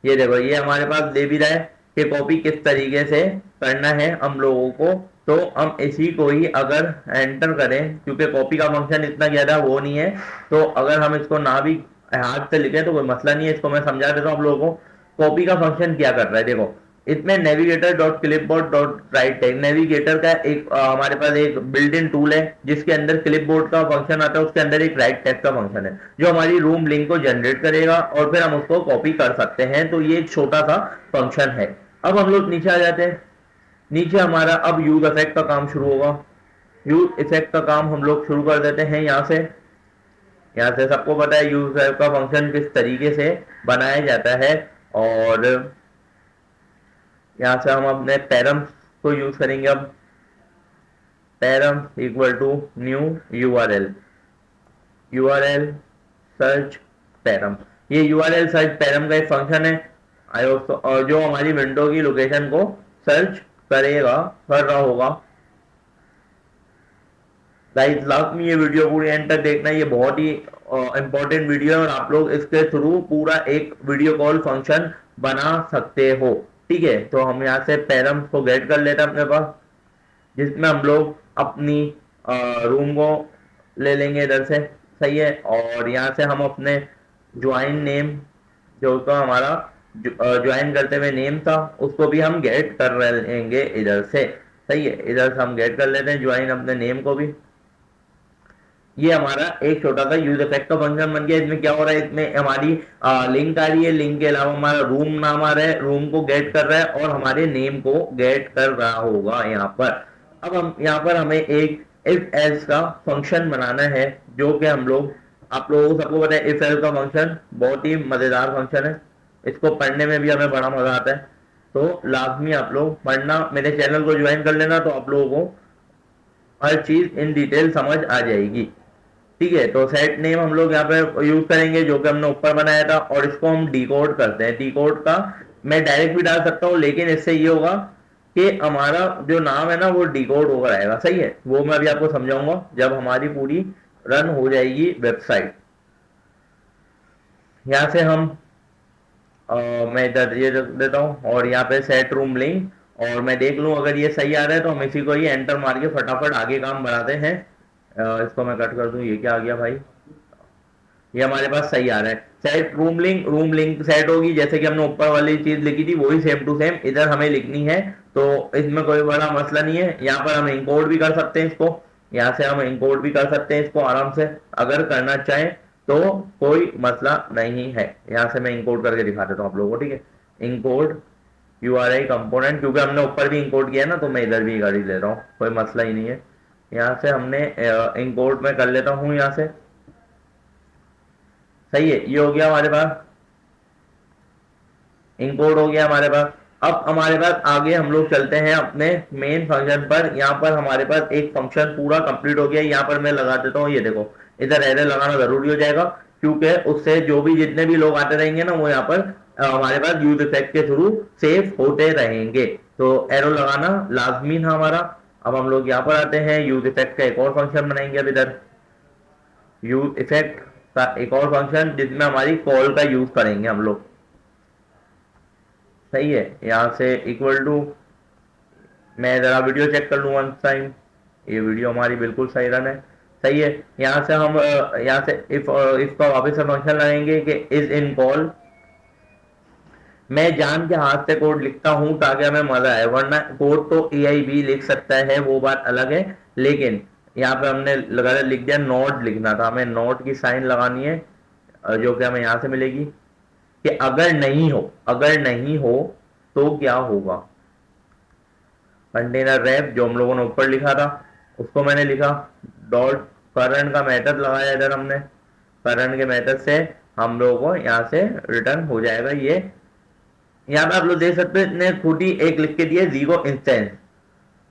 Speaker 1: ये देखो ये हमारे पास दे भी रहा है कि कॉपी किस तरीके से करना है हम लोगों को। तो हम इसी को ही अगर एंटर करें, क्योंकि कॉपी का फंक्शन इतना ज्यादा वो नहीं है, तो अगर हम इसको ना भी हाथ से लिखें तो कोई मसला नहीं है। इसको मैं समझा देता हूँ आप लोगों को। कॉपी का फंक्शन क्या कर रहा है, देखो इसमें navigator dot clipboard dot right tag, navigator का एक हमारे पास एक बिल्ट इन टूल है जिसके अंदर क्लिपबोर्ड का फंक्शन आता है, उसके अंदर एक राइट टैग का फंक्शन है जो हमारी रूम लिंक को जनरेट करेगा और फिर हम उसको कॉपी कर सकते हैं। तो ये एक छोटा सा फंक्शन है। अब हम लोग नीचे आ जाते हैं। नीचे हमारा अब यूज इफेक्ट का काम शुरू होगा। यूज इफेक्ट का काम हम लोग शुरू कर देते हैं यहाँ से। यहाँ से सबको पता है यूज इफेक्ट का फंक्शन किस तरीके से बनाया जाता है, और यहाँ से हम अपने पैरम को यूज करेंगे। अब param equal to new URL, URL search param. ये यूआरएल सर्च पैरम का एक फंक्शन है और जो हमारी विंडो की लोकेशन को सर्च करेगा, कर रहा होगा। गाइस लास्ट में ये वीडियो पूरी एंड तक देखना, ये बहुत ही इंपॉर्टेंट वीडियो है और आप लोग इसके थ्रू पूरा एक वीडियो कॉल फंक्शन बना सकते हो। ठीक है। तो हम यहाँ से पैरम को गेट कर लेते हैं अपने पास, जिसमें हम लोग अपनी रूम को ले लेंगे इधर से। सही है। और यहाँ से हम अपने ज्वाइन नेम, जो तो हमारा ज्वाइन करते हुए नेम था, उसको भी हम गेट कर लेंगे इधर से। सही है। इधर से हम गेट कर लेते हैं ज्वाइन अपने नेम को भी। ये हमारा एक छोटा सा यूज इफेक्ट का फंक्शन बन गया। इसमें क्या हो रहा है, इसमें हमारी लिंक आ रही है, लिंक के अलावा हमारा रूम नाम आ रहा है, रूम को गेट कर रहा है और हमारे नेम को गेट कर रहा होगा यहाँ पर। अब हम यहाँ पर हमें एक इफ एल्स का फंक्शन बनाना है, जो कि हम लोग, आप लोगों को सबको पता है इफ एल्स का फंक्शन बहुत ही मजेदार फंक्शन है। इसको पढ़ने में भी हमें बड़ा मजा आता है। तो लाजमी आप लोग पढ़ना, मेरे चैनल को ज्वाइन कर लेना, तो आप लोगों को हर चीज इन डिटेल समझ आ जाएगी। ठीक है। तो सेट नेम हम लोग यहाँ पे यूज करेंगे, जो कि हमने ऊपर बनाया था, और इसको हम डिकोड करते हैं। डिकोड का मैं डायरेक्ट भी डाल सकता हूँ, लेकिन इससे ये होगा कि हमारा जो नाम है ना वो डिकोड होकर आएगा। सही है। वो मैं अभी आपको समझाऊंगा जब हमारी पूरी रन हो जाएगी वेबसाइट। यहाँ से हम मैं इधर ये रख देता हूँ और यहाँ पे सेट रूम लिंक, और मैं देख लूँ अगर ये सही आ रहा है तो हम इसी को ही एंटर मार के फटाफट आगे काम बढ़ाते हैं। इसको मैं कट कर दूँ, ये क्या आ गया भाई, ये हमारे पास सही आ रहा है। सेट रूम लिंक सेट होगी, जैसे कि हमने ऊपर वाली चीज लिखी थी वही सेम टू सेम इधर हमें लिखनी है। तो इसमें कोई बड़ा मसला नहीं है। यहाँ पर हम इंपोर्ट भी कर सकते हैं इसको, यहाँ से हम इंपोर्ट भी कर सकते हैं इसको आराम से, अगर करना चाहें तो कोई मसला नहीं है। यहाँ से मैं इंपोर्ट करके दिखा देता हूँ आप लोगों को, ठीक है। इंपोर्ट URI कंपोनेंट, क्योंकि हमने ऊपर भी इंपोर्ट किया है ना, तो मैं इधर भी कर ही ले रहा हूँ, कोई मसला ही नहीं है। यहाँ से हमने इंपोर्ट में कर लेता हूँ यहाँ से, सही है। ये हो गया हमारे पास, इंपोर्ट हो गया हमारे पास। अब हमारे पास आगे हम लोग चलते हैं अपने मेन फंक्शन पर। यहाँ पर हमारे पास एक फंक्शन पूरा कंप्लीट हो गया। यहाँ पर मैं लगा देता हूँ, ये देखो इधर एरर लगाना जरूरी हो जाएगा, क्योंकि उससे जो भी जितने भी लोग आते रहेंगे ना, वो यहाँ पर हमारे पास यूज इफेक्ट के थ्रू सेव होते रहेंगे। तो एरो लगाना लाजमी था हमारा। अब हम लोग यहाँ पर आते हैं, यूज इफेक्ट का एक और फंक्शन बनाएंगे। अब इधर यूज इफेक्ट का एक और फंक्शन जिसमें हमारी कॉल का यूज करेंगे हम लोग, सही है। यहाँ से इक्वल टू, मैं जरा वीडियो चेक कर लूँ वन टाइम, ये वीडियो हमारी बिल्कुल सही रन है, सही है। यहाँ से हम यहाँ से इफ का वापस से फंक्शन लगाएंगे कि इज इन कॉल। मैं जान के हाथ से कोड लिखता हूँ ताकि हमें मजा आए, वरना कोड तो AI भी लिख सकता है, वो बात अलग है। लेकिन यहाँ पे हमने गलत लिख दिया, नोट लिखना था हमें, नोट की साइन लगानी है, जो कि हमें यहाँ से मिलेगी कि अगर नहीं हो तो क्या होगा। कंटेनर रैप जो हम लोगों ने ऊपर लिखा था उसको मैंने लिखा, डॉट करंट का मेथड लगाया इधर हमने, करंट के मेथड से हम लोगों को यहाँ से रिटर्न हो जाएगा ये। यहाँ पे आप लोग देख सकते हैं इतने खुद ही एक लिख के दिए जीरो इंस्टेंस।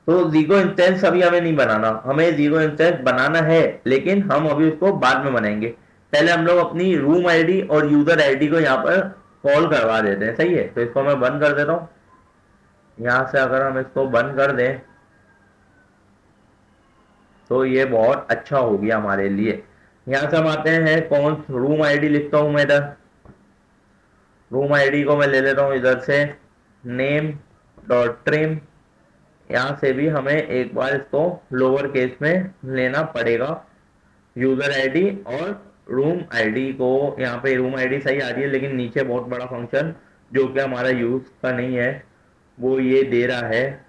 Speaker 1: तो जीरो इंस्टेंस अभी हमें नहीं बनाना, हमें जीरो इंस्टेंस बनाना है, लेकिन हम अभी उसको बाद में बनाएंगे। पहले हम लोग अपनी रूम आईडी और यूजर आईडी को यहाँ पर कॉल करवा देते हैं, सही है। तो इसको मैं बंद कर देता हूँ। यहाँ से अगर हम इसको बंद कर दें तो ये बहुत अच्छा हो गया हमारे लिए। यहाँ से हम आते हैं, कौन रूम आईडी लिखता हूँ मैं इधर, रूम आईडी को मैं ले लेता हूँ इधर से नेम डॉट ट्रिम। यहाँ से भी हमें एक बार इसको लोअर केस में लेना पड़ेगा, यूजर आईडी और रूम आईडी को। यहाँ पे रूम आईडी सही आ रही है, लेकिन नीचे बहुत बड़ा फंक्शन जो कि हमारा यूज का नहीं है वो ये दे रहा है,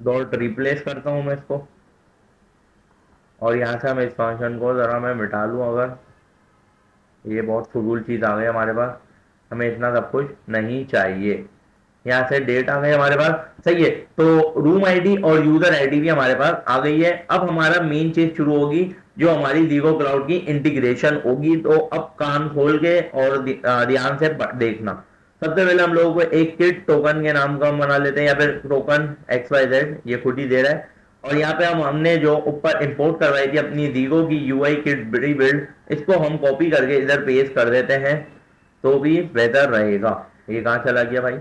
Speaker 1: डॉट रिप्लेस करता हूँ मैं इसको, और यहाँ से हम इस फंक्शन को ज़रा मैं मिटा लूँ। अगर ये बहुत फजूल चीज़ आ गई हमारे पास, हमें इतना सब कुछ नहीं चाहिए। यहाँ से डेट आ गई हमारे पास, सही है। तो रूम आईडी और यूजर आईडी भी हमारे पास आ गई है। अब हमारा मेन चीज शुरू होगी, जो हमारी ज़ीरो क्लाउड की इंटीग्रेशन होगी। तो अब कान खोल के और ध्यान से देखना। सबसे पहले हम लोगों को एक किट टोकन के नाम का हम बना लेते हैं, या फिर टोकन XYZ, ये खुद ही दे रहा है। और यहाँ पे हमने जो ऊपर इंपोर्ट करवाई थी अपनी ज़ीरो की UI किट बिल्ड, इसको हम कॉपी करके इधर पेस्ट कर देते हैं, तो भी बेहतर रहेगा। ये कहाँ चला गया भाई,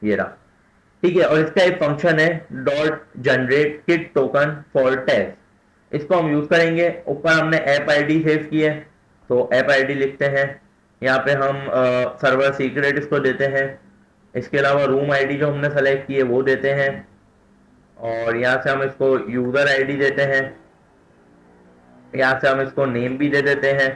Speaker 1: ये रहा, ठीक है। और इसका एक फंक्शन है dot generate kit token for test, इसको हम यूज करेंगे। ऊपर हमने ऐप आईडी सेव की है, तो ऐप आईडी लिखते हैं। यहाँ पे हम सर्वर सीक्रेट इसको देते हैं। इसके अलावा रूम आईडी जो हमने सेलेक्ट की है वो देते हैं, और यहाँ से हम इसको यूजर आईडी देते हैं, यहाँ से हम इसको नेम भी दे देते हैं,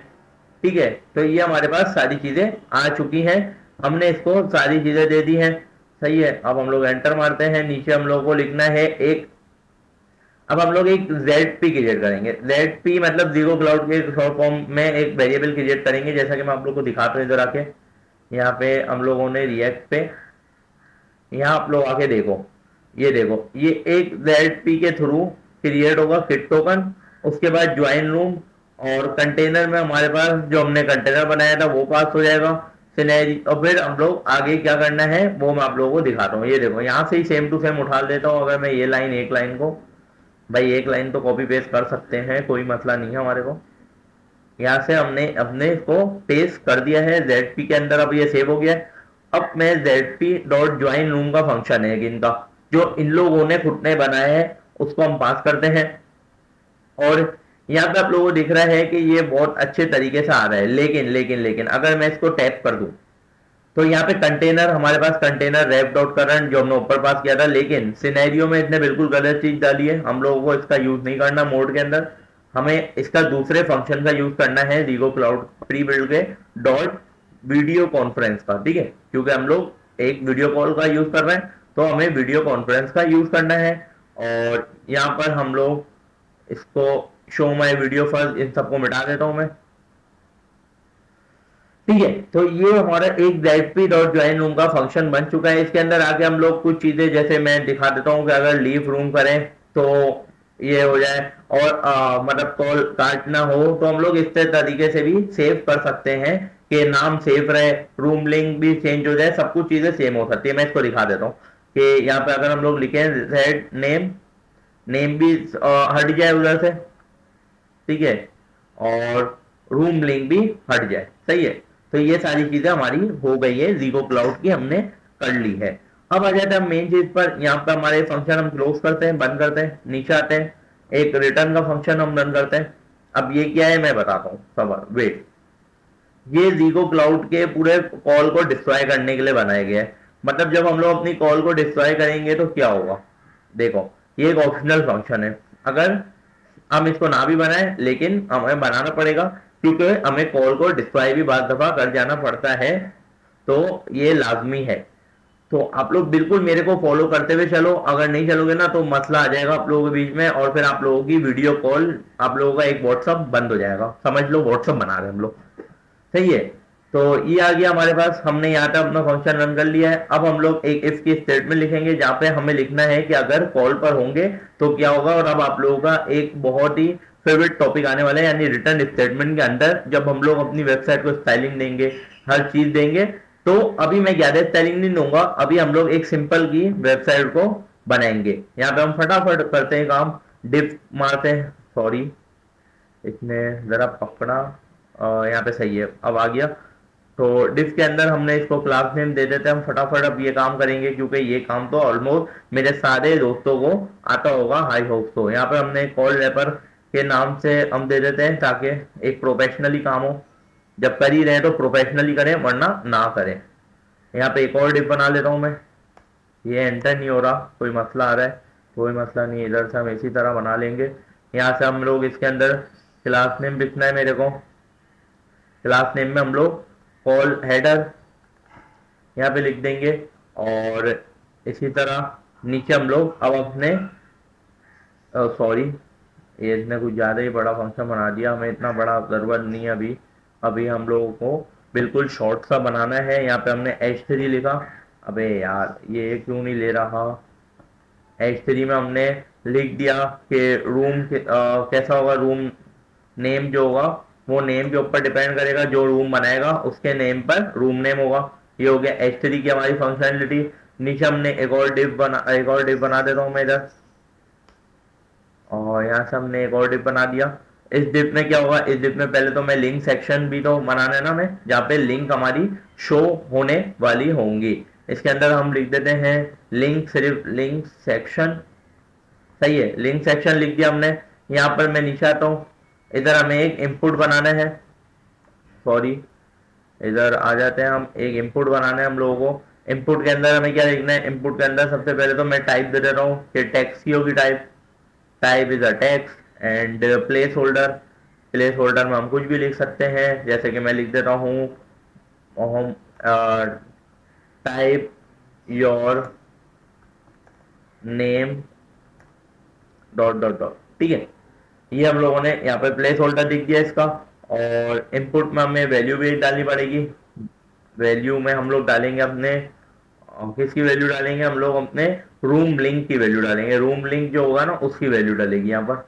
Speaker 1: ठीक है। तो ये हमारे पास सारी चीजें आ चुकी हैं, हमने इसको सारी चीजें दे दी हैं, सही है। अब हम लोग एंटर मारते हैं, नीचे हम लोग को लिखना है एक, अब हम लोग एक ZP क्रिएट करेंगे। ZP मतलब जीरो क्लाउड के शॉर्ट फॉर्म में एक वेरिएबल क्रिएट करेंगे, जैसा कि मैं आप लोग को दिखाता हूँ इधर आके। यहाँ पे हम लोगों ने रिएक्ट पे, यहाँ आप लोग आके देखो, ये देखो ये एक ZP के थ्रू क्रिएट होगा किट टोकन। उसके बाद ज्वाइन रूम और कंटेनर में हमारे पास जो हमने कंटेनर बनाया था वो पास हो जाएगा सिनेरी। और फिर हम लोग आगे क्या करना है वो मैं आप लोगों को दिखाता हूँ। ये देखो यहाँ से ही सेम टू सेम उठा लेता हूँ। अगर मैं ये लाइन, एक लाइन को, भाई एक लाइन तो कॉपी पेस्ट कर सकते हैं, कोई मसला नहीं है हमारे को। यहाँ से हमने अपने इसको पेस्ट कर दिया है ZP के अंदर, अब ये सेव हो गया है। अब मैं ZP डॉट ज्वाइन रूम का फंक्शन है इनका, जो इन लोगों ने खुद ने बनाया है, उसको हम पास करते हैं। और यहाँ पे आप लोगों को दिख रहा है कि ये बहुत अच्छे तरीके से आ रहा है, लेकिन लेकिन लेकिन अगर मैं इसको टैप कर दूं, तो यहाँ पे कंटेनर, हमारे पास कंटेनर रेप डॉट करंट जो हमने ऊपर पास किया था, लेकिन सिनेरियो में इसने बिल्कुल गलत चीज डाली है। हम लोगों को इसका यूज नहीं करना मोड के अंदर, हमें इसका दूसरे फंक्शन का यूज करना है रीगो क्लाउड प्री बिल्ड के डॉट वीडियो कॉन्फ्रेंस का, ठीक है, क्योंकि हम लोग एक वीडियो कॉल का यूज कर रहे हैं तो हमें वीडियो कॉन्फ्रेंस का यूज करना है। और यहाँ पर हम लोग इसको show my video first in सबको मिटा देता हूं मैं, ठीक है। तो ये हमारा एक जेडपी डॉट ज्वाइन रूम का फंक्शन बन चुका है। इसके अंदर आके हम लोग कुछ चीजें, जैसे मैं दिखा देता हूँ कि अगर लीव रूम करें तो ये हो जाए, और मतलब कॉल काटना हो तो हम लोग इस तरीके से भी सेव कर सकते हैं कि नाम सेव रहे, रूम लिंक भी चेंज हो जाए, सब कुछ चीजें सेम हो सकती है। मैं इसको दिखा देता हूँ कि यहाँ पे अगर हम लोग लिखें रेड नेम, नेम भी हट जाए उधर से, ठीक है, और रूम लिंक भी हट जाए, सही है। तो ये सारी चीजें हमारी हो गई है, जीगो क्लाउड की हमने कर ली है। अब आ जाते हैं मेन चीज पर। यहाँ पे हमारे फंक्शन हम क्लोज करते हैं, बंद करते हैं, नीचे आते हैं, एक रिटर्न का फंक्शन हम रन करते हैं। अब ये क्या है मैं बताता हूँ, सबर वेट। ये जीगो क्लाउड के पूरे कॉल को डिस्ट्रॉय करने के लिए बनाया गया है। मतलब जब हम लोग अपनी कॉल को डिस्ट्रॉय करेंगे तो क्या होगा, देखो ये एक ऑप्शनल फंक्शन है। अगर हम इसको ना भी बनाए लेकिन हमें बनाना पड़ेगा, क्योंकि हमें कॉल को डिस्ट्रॉय भी बार दफा कर जाना पड़ता है, तो ये लाजमी है। तो आप लोग बिल्कुल मेरे को फॉलो करते हुए चलो, अगर नहीं चलोगे ना तो मसला आ जाएगा आप लोगों के बीच में, और फिर आप लोगों की वीडियो कॉल, आप लोगों का एक व्हाट्सअप बंद हो जाएगा, समझ लो व्हाट्सअप बना रहे हैं हम लोग, सही है। तो ये आ गया हमारे पास, हमने यहाँ पे अपना फंक्शन रन कर लिया है। अब हम लोग एक इफ की स्टेटमेंट लिखेंगे जहाँ पे हमें लिखना है कि अगर कॉल पर होंगे तो क्या होगा। और अब आप लोगों का एक बहुत ही फेवरेट टॉपिक आने वाला है, यानी रिटर्न स्टेटमेंट के अंदर जब हम लोग अपनी वेबसाइट को स्टाइलिंग देंगे, हर चीज देंगे, तो अभी मैं ज्यादा स्टाइलिंग नहीं दूंगा, अभी हम लोग एक सिंपल की वेबसाइट को बनाएंगे। यहाँ पे हम फटाफट करते हैं काम, डिफ मारते हैं, सॉरी इसने जरा पकड़ा, यहाँ पे सही है, अब आ गया। तो डिफ के अंदर हमने इसको क्लास नेम दे देते हैं। हम फटाफट अब ये काम करेंगे, क्योंकि ये काम तो ऑलमोस्ट मेरे सारे दोस्तों को आता होगा, हाई होप तो। यहाँ पे हमने कॉल रैपर के नाम से हम दे देते हैं, ताकि एक प्रोफेशनली काम हो, जब कर ही रहे तो प्रोफेशनली करें, वरना ना करें। यहाँ पे एक और डिफ बना लेता हूँ मैं, ये एंटर नहीं हो रहा, कोई मसला आ रहा है, कोई मसला नहीं, इधर से हम इसी तरह बना लेंगे। यहाँ से हम लोग इसके अंदर क्लास नेम लिखना है मेरे को, क्लास नेम में हम लोग कॉल हेडर यहाँ पे लिख देंगे, और इसी तरह नीचे हम लोग अब अपने, सॉरी ये इसने कुछ ज़्यादा ही बड़ा फंक्शन बना दिया, हमें इतना बड़ा ज़रूरत नहीं है अभी। अभी हम लोगों को बिल्कुल शॉर्ट सा बनाना है। यहाँ पे हमने H3 लिखा, अबे यार ये क्यों नहीं ले रहा। H3 में हमने लिख दिया कि रूम कैसा होगा, रूम नेम जो होगा वो नेम के ऊपर डिपेंड करेगा, जो रूम बनाएगा उसके नेम पर रूम नेम होगा। ये हो गया H3 की हमारी फंक्शनलिटी। नीचे हमने एक और डिव बना देता हूँ मैं इधर, और यहाँ से हमने एक और डिव बना दिया। इस डिव में क्या होगा, इस डिव में पहले तो मैं लिंक सेक्शन भी तो बनाना है ना हमें, जहाँ पे लिंक हमारी शो होने वाली होंगी। इसके अंदर हम लिख देते हैं लिंक, सिर्फ लिंक सेक्शन, सही है, लिंक सेक्शन लिख दिया हमने। यहाँ पर मैं नीचे आता हूँ, इधर हमें एक इनपुट बनाना है, सॉरी इधर आ जाते हैं, हम एक इनपुट बनाना है हम लोगों को। इनपुट के अंदर हमें क्या लिखना है, इनपुट के अंदर सबसे पहले तो मैं टाइप दे देता हूँ कि टेक्स्ट की होगी type, type is a text, and place holder, place holder में हम कुछ भी लिख सकते हैं, जैसे कि मैं लिख देता हूँ हम type your name dot dot dot, ठीक है। ये हम लोगों ने यहाँ पे प्लेस होल्डर लिख दिया इसका। और इनपुट में हमें वैल्यू भी डालनी पड़ेगी। वैल्यू में हम लोग डालेंगे अपने, किसकी वैल्यू डालेंगे, हम लोग अपने रूम लिंक की वैल्यू डालेंगे। रूम लिंक जो होगा ना उसकी वैल्यू डालेगी यहाँ पर,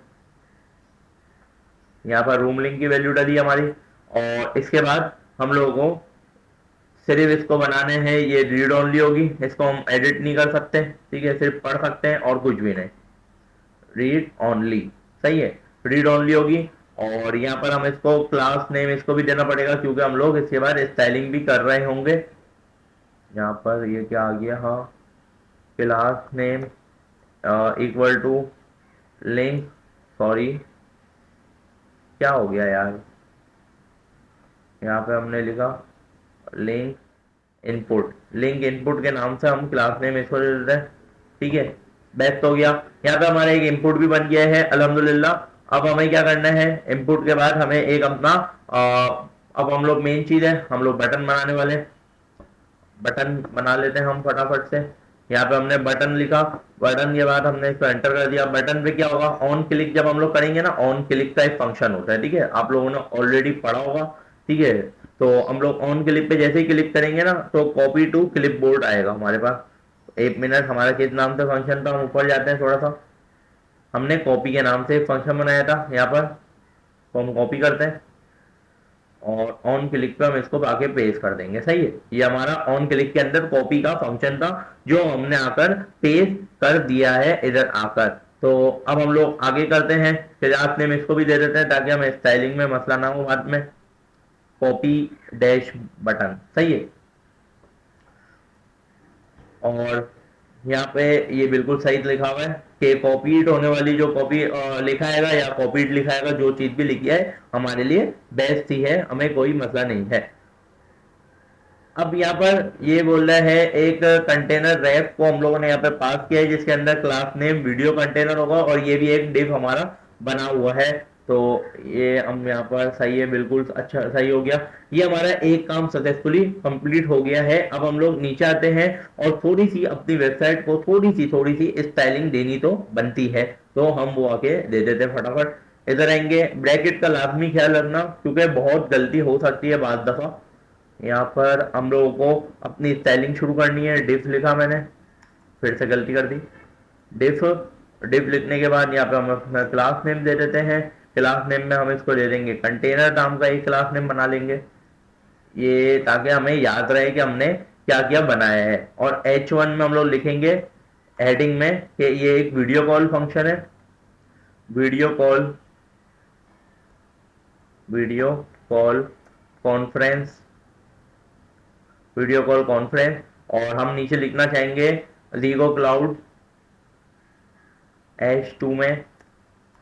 Speaker 1: यहाँ पर रूम लिंक की वैल्यू डाली हमारी। और इसके बाद हम लोगों को सिर्फ इसको बनाने हैं, ये रीड ओनली होगी, इसको हम एडिट नहीं कर सकते, ठीक है, सिर्फ पढ़ सकते हैं और कुछ भी नहीं, रीड ओनली, सही है, रीड ओनली होगी। और यहाँ पर हम इसको क्लास नेम इसको भी देना पड़ेगा, क्योंकि हम लोग इसके बाद स्टाइलिंग भी कर रहे होंगे। यहाँ पर ये क्या आ गया, हाँ, class name equal to link, sorry क्या हो गया यार, यहाँ पे हमने लिखा लिंक इनपुट, लिंक इनपुट के नाम से हम क्लास नेम इसको दे देते हैं। ठीक है, बेस्ट हो गया। यहाँ पे हमारा एक इनपुट भी बन गया है अल्हम्दुलिल्लाह। अब हमें क्या करना है, इनपुट के बाद हमें एक अपना अब हम लोग मेन चीज है, हम लोग बटन बनाने वाले हैं। बटन बना लेते हैं हम फटाफट से। यहाँ पे हमने बटन लिखा, बटन के बाद हमने इसको एंटर कर दिया। बटन पे क्या होगा, ऑन क्लिक जब हम लोग करेंगे ना, ऑन क्लिक का एक फंक्शन होता है, ठीक है, आप लोगों ने ऑलरेडी पढ़ा होगा। ठीक है, तो हम लोग ऑन क्लिक पे जैसे ही क्लिक करेंगे ना, तो कॉपी टू क्लिप बोर्ड आएगा हमारे पास। एक मिनट, हमारा किस नाम से फंक्शन था, हम ऊपर जाते हैं थोड़ा सा। हमने कॉपी के नाम से एक फंक्शन बनाया था यहाँ पर, तो हम कॉपी करते हैं और ऑन क्लिक पे हम इसको आके पेस्ट कर देंगे। सही है, ये हमारा ऑन क्लिक के अंदर कॉपी का फंक्शन था जो हमने आकर पेस्ट कर दिया है इधर आकर। तो अब हम लोग आगे करते हैं, क्लास नेम इसको भी दे देते हैं ताकि हमें स्टाइलिंग में मसला ना हो बाद में। कॉपी डैश बटन, सही है। और यहाँ पे ये बिल्कुल सही लिखा हुआ है कि कॉपीड होने वाली जो कॉपी लिखा है या कॉपीड लिखा है, जो चीज भी लिखी है हमारे लिए बेस्ट ही है, हमें कोई मसला नहीं है। अब यहाँ पर ये बोल रहा है एक कंटेनर रैप को हम लोगों ने यहाँ पे पास किया है जिसके अंदर क्लास नेम वीडियो कंटेनर होगा और ये भी एक डिव हमारा बना हुआ है। तो ये हम यहाँ पर सही है, बिल्कुल अच्छा सही हो गया। ये हमारा एक काम सक्सेसफुली कंप्लीट हो गया है। अब हम लोग नीचे आते हैं और थोड़ी सी अपनी वेबसाइट को थोड़ी सी स्टाइलिंग देनी तो बनती है, तो हम वो आके दे देते हैं फटाफट। इधर आएंगे, ब्रैकेट का लाजमी ख्याल रखना क्योंकि बहुत गलती हो सकती है बाद दफा। यहाँ पर हम लोगों को अपनी स्टाइलिंग शुरू करनी है। डिफ लिखा मैंने, फिर से गलती कर दी। डिफ, डिफ लिखने के बाद यहाँ पे हम अपना क्लास नेम दे देते हैं। क्लास नेम में हम इसको दे देंगे कंटेनर नाम का एक क्लास नेम बना लेंगे, ये ताकि हमें याद रहे कि हमने क्या क्या बनाया है। और H1 में हम लोग लिखेंगे हेडिंग में कि ये एक वीडियो कॉल फंक्शन है। Video call, video call conference, video call conference. और हम नीचे लिखना चाहेंगे रीगो क्लाउड H2 में,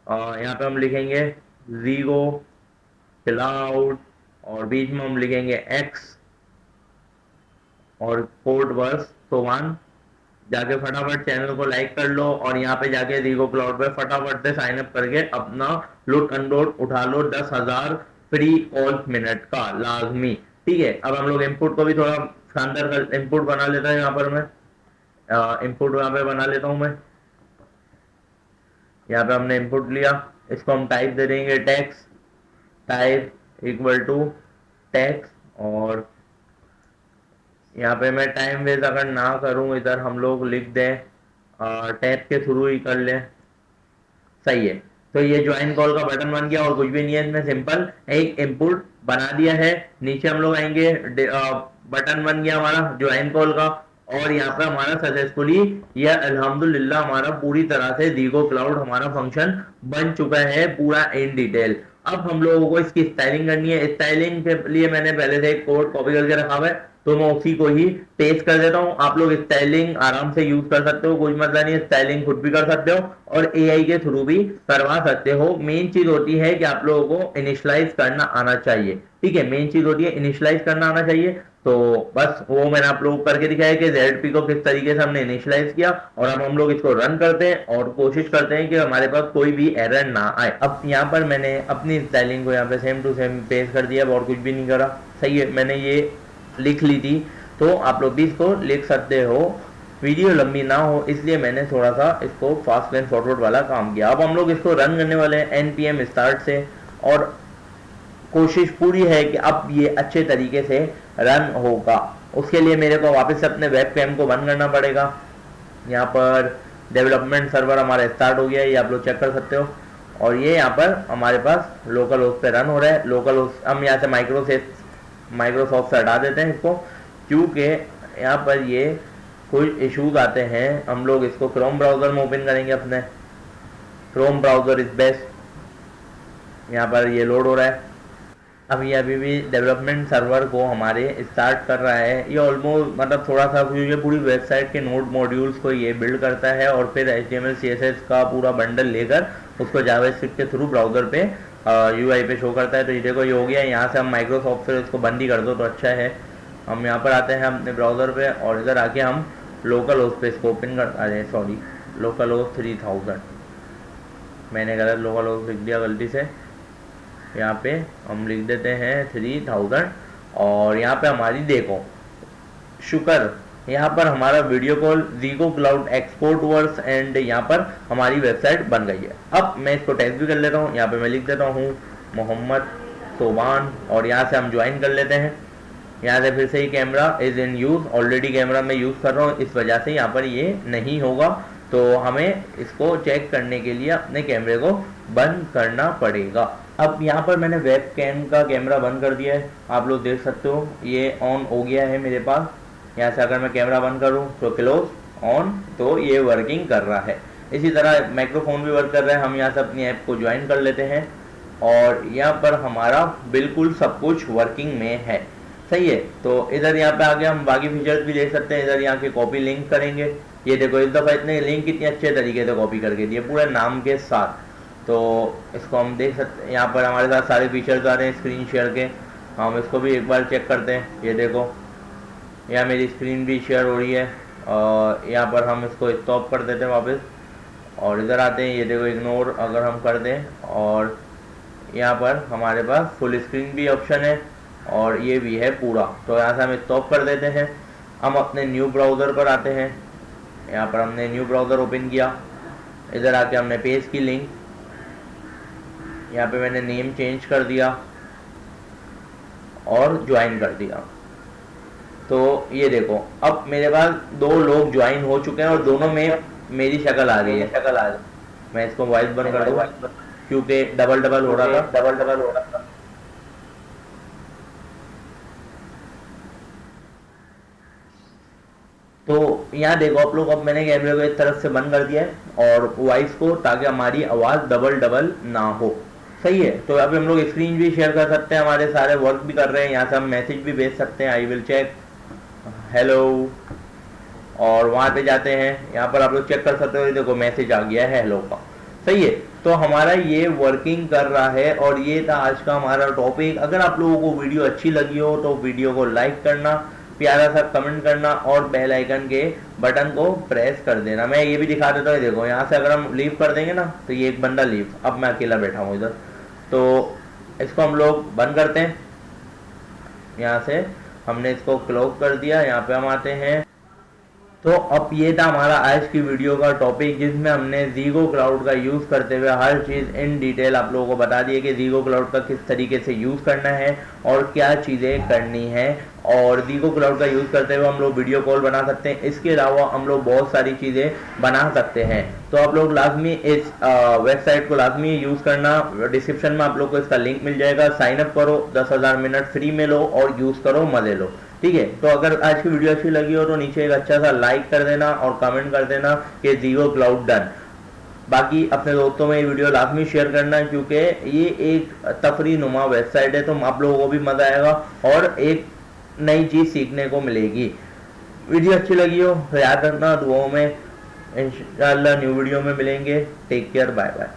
Speaker 1: यहाँ पे हम लिखेंगे रीगो क्लाउड और बीच में हम लिखेंगे X और कोड वर्स तो 1। जाके फटाफट चैनल को लाइक कर लो और यहाँ पे जाके रीगो क्लाउड पे फटाफट से साइन अप करके अपना लुट अनलोड उठा लो 10,000 फ्री कॉल मिनट का लाजमी। ठीक है, अब हम लोग इनपुट को भी थोड़ा शानदार इनपुट बना लेता है। यहाँ पर मैं इनपुट यहाँ पे बना लेता हूँ मैं। यहाँ पे हमने इनपुट लिया, इसको हम टाइप दे देंगे text, type equal to text. और यहाँ पे मैं टाइम वेस्ट अगर ना करूँ, इधर हम लोग लिख दें टैब के थ्रू ही कर लें। सही है, तो ये ज्वाइन कॉल का बटन बन गया और कुछ भी नहीं है इसमें, सिंपल एक इनपुट बना दिया है। नीचे हम लोग आएंगे, बटन बन गया हमारा ज्वाइन कॉल का। और यहाँ पे हमारा सक्सेसफुली यह अल्हम्दुलिल्लाह हमारा पूरी तरह से रीगो क्लाउड हमारा फंक्शन बन चुका है पूरा इन डिटेल। अब हम लोगों को इसकी स्टाइलिंग करनी है। स्टाइलिंग के लिए मैंने पहले से एक कोड कॉपी करके रखा हुआ है, तो मैं उसी को ही पेस्ट कर देता हूँ। आप लोग स्टाइलिंग आराम से यूज कर सकते हो, कोई मसला नहीं है, स्टाइलिंग खुद भी कर सकते हो और एआई के थ्रू भी करवा सकते हो। मेन चीज होती है कि आप लोगों को इनिशियलाइज करना आना चाहिए। ठीक है, मेन चीज होती है इनिशियलाइज करना आना चाहिए। तो बस वो मैंने आप लोगों को करके दिखाया कि ZP को किस तरीके से हमने इनिशियलाइज किया। और अब हम लोग इसको रन करते हैं और कोशिश करते हैं कि हमारे पास कोई भी एरर ना आए। अब यहाँ पर मैंने अपनी स्टाइलिंग को यहाँ पे सेम टू सेम पेस्ट कर दिया और कुछ भी नहीं करा। सही है, मैंने ये लिख ली थी, तो आप लोग भी इसको लिख सकते हो। वीडियो लंबी ना हो इसलिए मैंने थोड़ा सा इसको फास्ट एंड फॉरवर्ड वाला काम किया। अब हम लोग इसको रन करने वाले हैं npm स्टार्ट से और कोशिश पूरी है कि अब ये अच्छे तरीके से रन होगा। उसके लिए मेरे को वापस से अपने वेब कैम को बंद करना पड़ेगा। यहाँ पर डेवलपमेंट सर्वर हमारा स्टार्ट हो गया है, ये आप लोग चेक कर सकते हो। और ये यहाँ पर हमारे पास लोकल होस्ट पे रन हो रहा है। लोकल होस्ट हम यहाँ से माइक्रोसॉफ्ट से हटा देते हैं इसको, क्योंकि यहाँ पर ये कुछ इश्यूज आते हैं। हम लोग इसको क्रोम ब्राउजर में ओपन करेंगे, अपने क्रोम ब्राउजर इज बेस्ट। यहाँ पर ये लोड हो रहा है। अब ये अभी भी डेवलपमेंट सर्वर को हमारे स्टार्ट कर रहा है। ये ऑलमोस्ट मतलब थोड़ा सा ये पूरी वेबसाइट के नोड मॉड्यूल्स को ये बिल्ड करता है और फिर HTML CSS का पूरा बंडल लेकर उसको जावास्क्रिप्ट के थ्रू ब्राउजर पे UI पे शो करता है। तो ये देखो ये हो गया। यहाँ से हम माइक्रोसॉफ्ट से इसको बंद ही कर दो तो अच्छा है। हम यहाँ पर आते हैं अपने ब्राउज़र पे और इधर आके हम लोकल होस्ट पे इसको ओपन कर, अरे सॉरी, लोकल होस्ट 3000, मैंने गलत लोकल होस्ट लिख दिया गलती से। यहाँ पे हम लिख देते हैं 3000 और यहाँ पे हमारी देखो शुक्र, यहाँ पर हमारा video call Zego Cloud export verse and यहाँ पर हमारी वेबसाइट बन गई है। अब मैं इसको टेस्ट भी कर लेता हूँ, यहाँ पे मैं लिख देता हूँ मोहम्मद सोबान और यहाँ से हम ज्वाइन कर लेते हैं। यहाँ से फिर से ही camera is in use, already camera मैं यूज़ कर रहा हूँ, इस वजह से यहाँ पर ये नहीं होगा, तो हमें इसको चेक करने के लिए अपने कैमरे को बंद करना पड़ेगा। अब यहाँ पर मैंने वेब कैम का कैमरा बंद कर दिया है, आप लोग देख सकते हो ये ऑन हो गया है मेरे पास। यहाँ से अगर मैं कैमरा बंद करूँ तो क्लोज ऑन, तो ये वर्किंग कर रहा है। इसी तरह माइक्रोफोन भी वर्क कर रहा है। हम यहाँ से अपनी ऐप को ज्वाइन कर लेते हैं और यहाँ पर हमारा बिल्कुल सब कुछ वर्किंग में है, सही है। तो इधर यहाँ पे आके हम बाकी फीचर्स भी देख सकते हैं। इधर यहाँ के कॉपी लिंक करेंगे, ये देखो इस दफ़ा इतने लिंक कितने अच्छे तरीके से कॉपी करके दिए पूरे नाम के साथ, तो इसको हम देख सकते हैं। यहाँ पर हमारे साथ सारे फीचर्स आ रहे हैं स्क्रीन शेयर के, हम इसको भी एक बार चेक करते हैं। ये देखो यहाँ मेरी स्क्रीन भी शेयर हो रही है और यहाँ पर हम इसको स्टॉप कर देते हैं वापस और इधर आते हैं। ये देखो इग्नोर अगर हम कर दें और यहाँ पर हमारे पास फुल स्क्रीन भी ऑप्शन है और ये भी है पूरा, तो यहाँ से हम स्टॉप कर देते हैं। हम अपने न्यू ब्राउज़र पर आते हैं, यहाँ पर हमने न्यू ब्राउज़र ओपन किया, इधर आके हमने पेज की लिंक, यहाँ पे मैंने नेम चेंज कर दिया और ज्वाइन कर दिया। तो ये देखो अब मेरे पास 2 लोग ज्वाइन हो चुके हैं और दोनों में मेरी शक्ल आ रही है। मैं इसको वॉइस बंद कर दूँ क्योंकि डबल हो रहा था। तो यहाँ देखो आप लोग, अब मैंने कैमरे को इस तरफ से बंद कर दिया है और वॉइस को, ताकि हमारी आवाज़ डबल ना हो, सही है। तो अभी हम लोग स्क्रीन भी शेयर कर सकते हैं, हमारे सारे वर्क भी कर रहे हैं। यहाँ से हम मैसेज भी भेज सकते हैं, आई विल चेक हेलो, और वहाँ पे जाते हैं, यहाँ पर आप लोग चेक कर सकते हो, देखो मैसेज आ गया है हेलो का, सही है। तो हमारा ये वर्किंग कर रहा है और ये था आज का हमारा टॉपिक। अगर आप लोगों को वीडियो अच्छी लगी हो तो वीडियो को लाइक करना, प्यारा सा कमेंट करना और बेल आइकन के बटन को प्रेस कर देना। मैं ये भी दिखा देता हूँ, देखो यहाँ से अगर हम लीव कर देंगे ना तो ये एक बंदा लीव, अब मैं अकेला बैठा हूँ इधर, तो इसको हम लोग बंद करते हैं। यहाँ से हमने इसको क्लोज कर दिया, यहाँ पे हम आते हैं। तो अब ये था हमारा आज की वीडियो का टॉपिक, जिसमें हमने ज़ीगो क्लाउड का यूज़ करते हुए हर चीज़ इन डिटेल आप लोगों को बता दी है कि ज़ीगो क्लाउड का किस तरीके से यूज़ करना है और क्या चीज़ें करनी है। और ज़ीगो क्लाउड का यूज़ करते हुए हम लोग वीडियो कॉल बना सकते हैं, इसके अलावा हम लोग बहुत सारी चीज़ें बना सकते हैं। तो आप लोग लाजमी इस वेबसाइट को लाजमी यूज़ करना, डिस्क्रिप्शन में आप लोग को इसका लिंक मिल जाएगा, साइन अप करो, 10,000 मिनट फ्री में लो और यूज़ करो, मज़े लो, ठीक है। तो अगर आज की वीडियो अच्छी लगी हो तो नीचे एक अच्छा सा लाइक कर देना और कमेंट कर देना कि ज़ीगो क्लाउड डन। बाकी अपने दोस्तों में ये वीडियो लाजमी शेयर करना, क्योंकि ये एक तफरी नुमा वेबसाइट है, तो आप लोगों को भी मज़ा आएगा और एक नई चीज़ सीखने को मिलेगी। वीडियो अच्छी लगी हो तो याद रखना, दुआओं में इंशाल्लाह न्यू वीडियो में मिलेंगे। Take care, bye bye.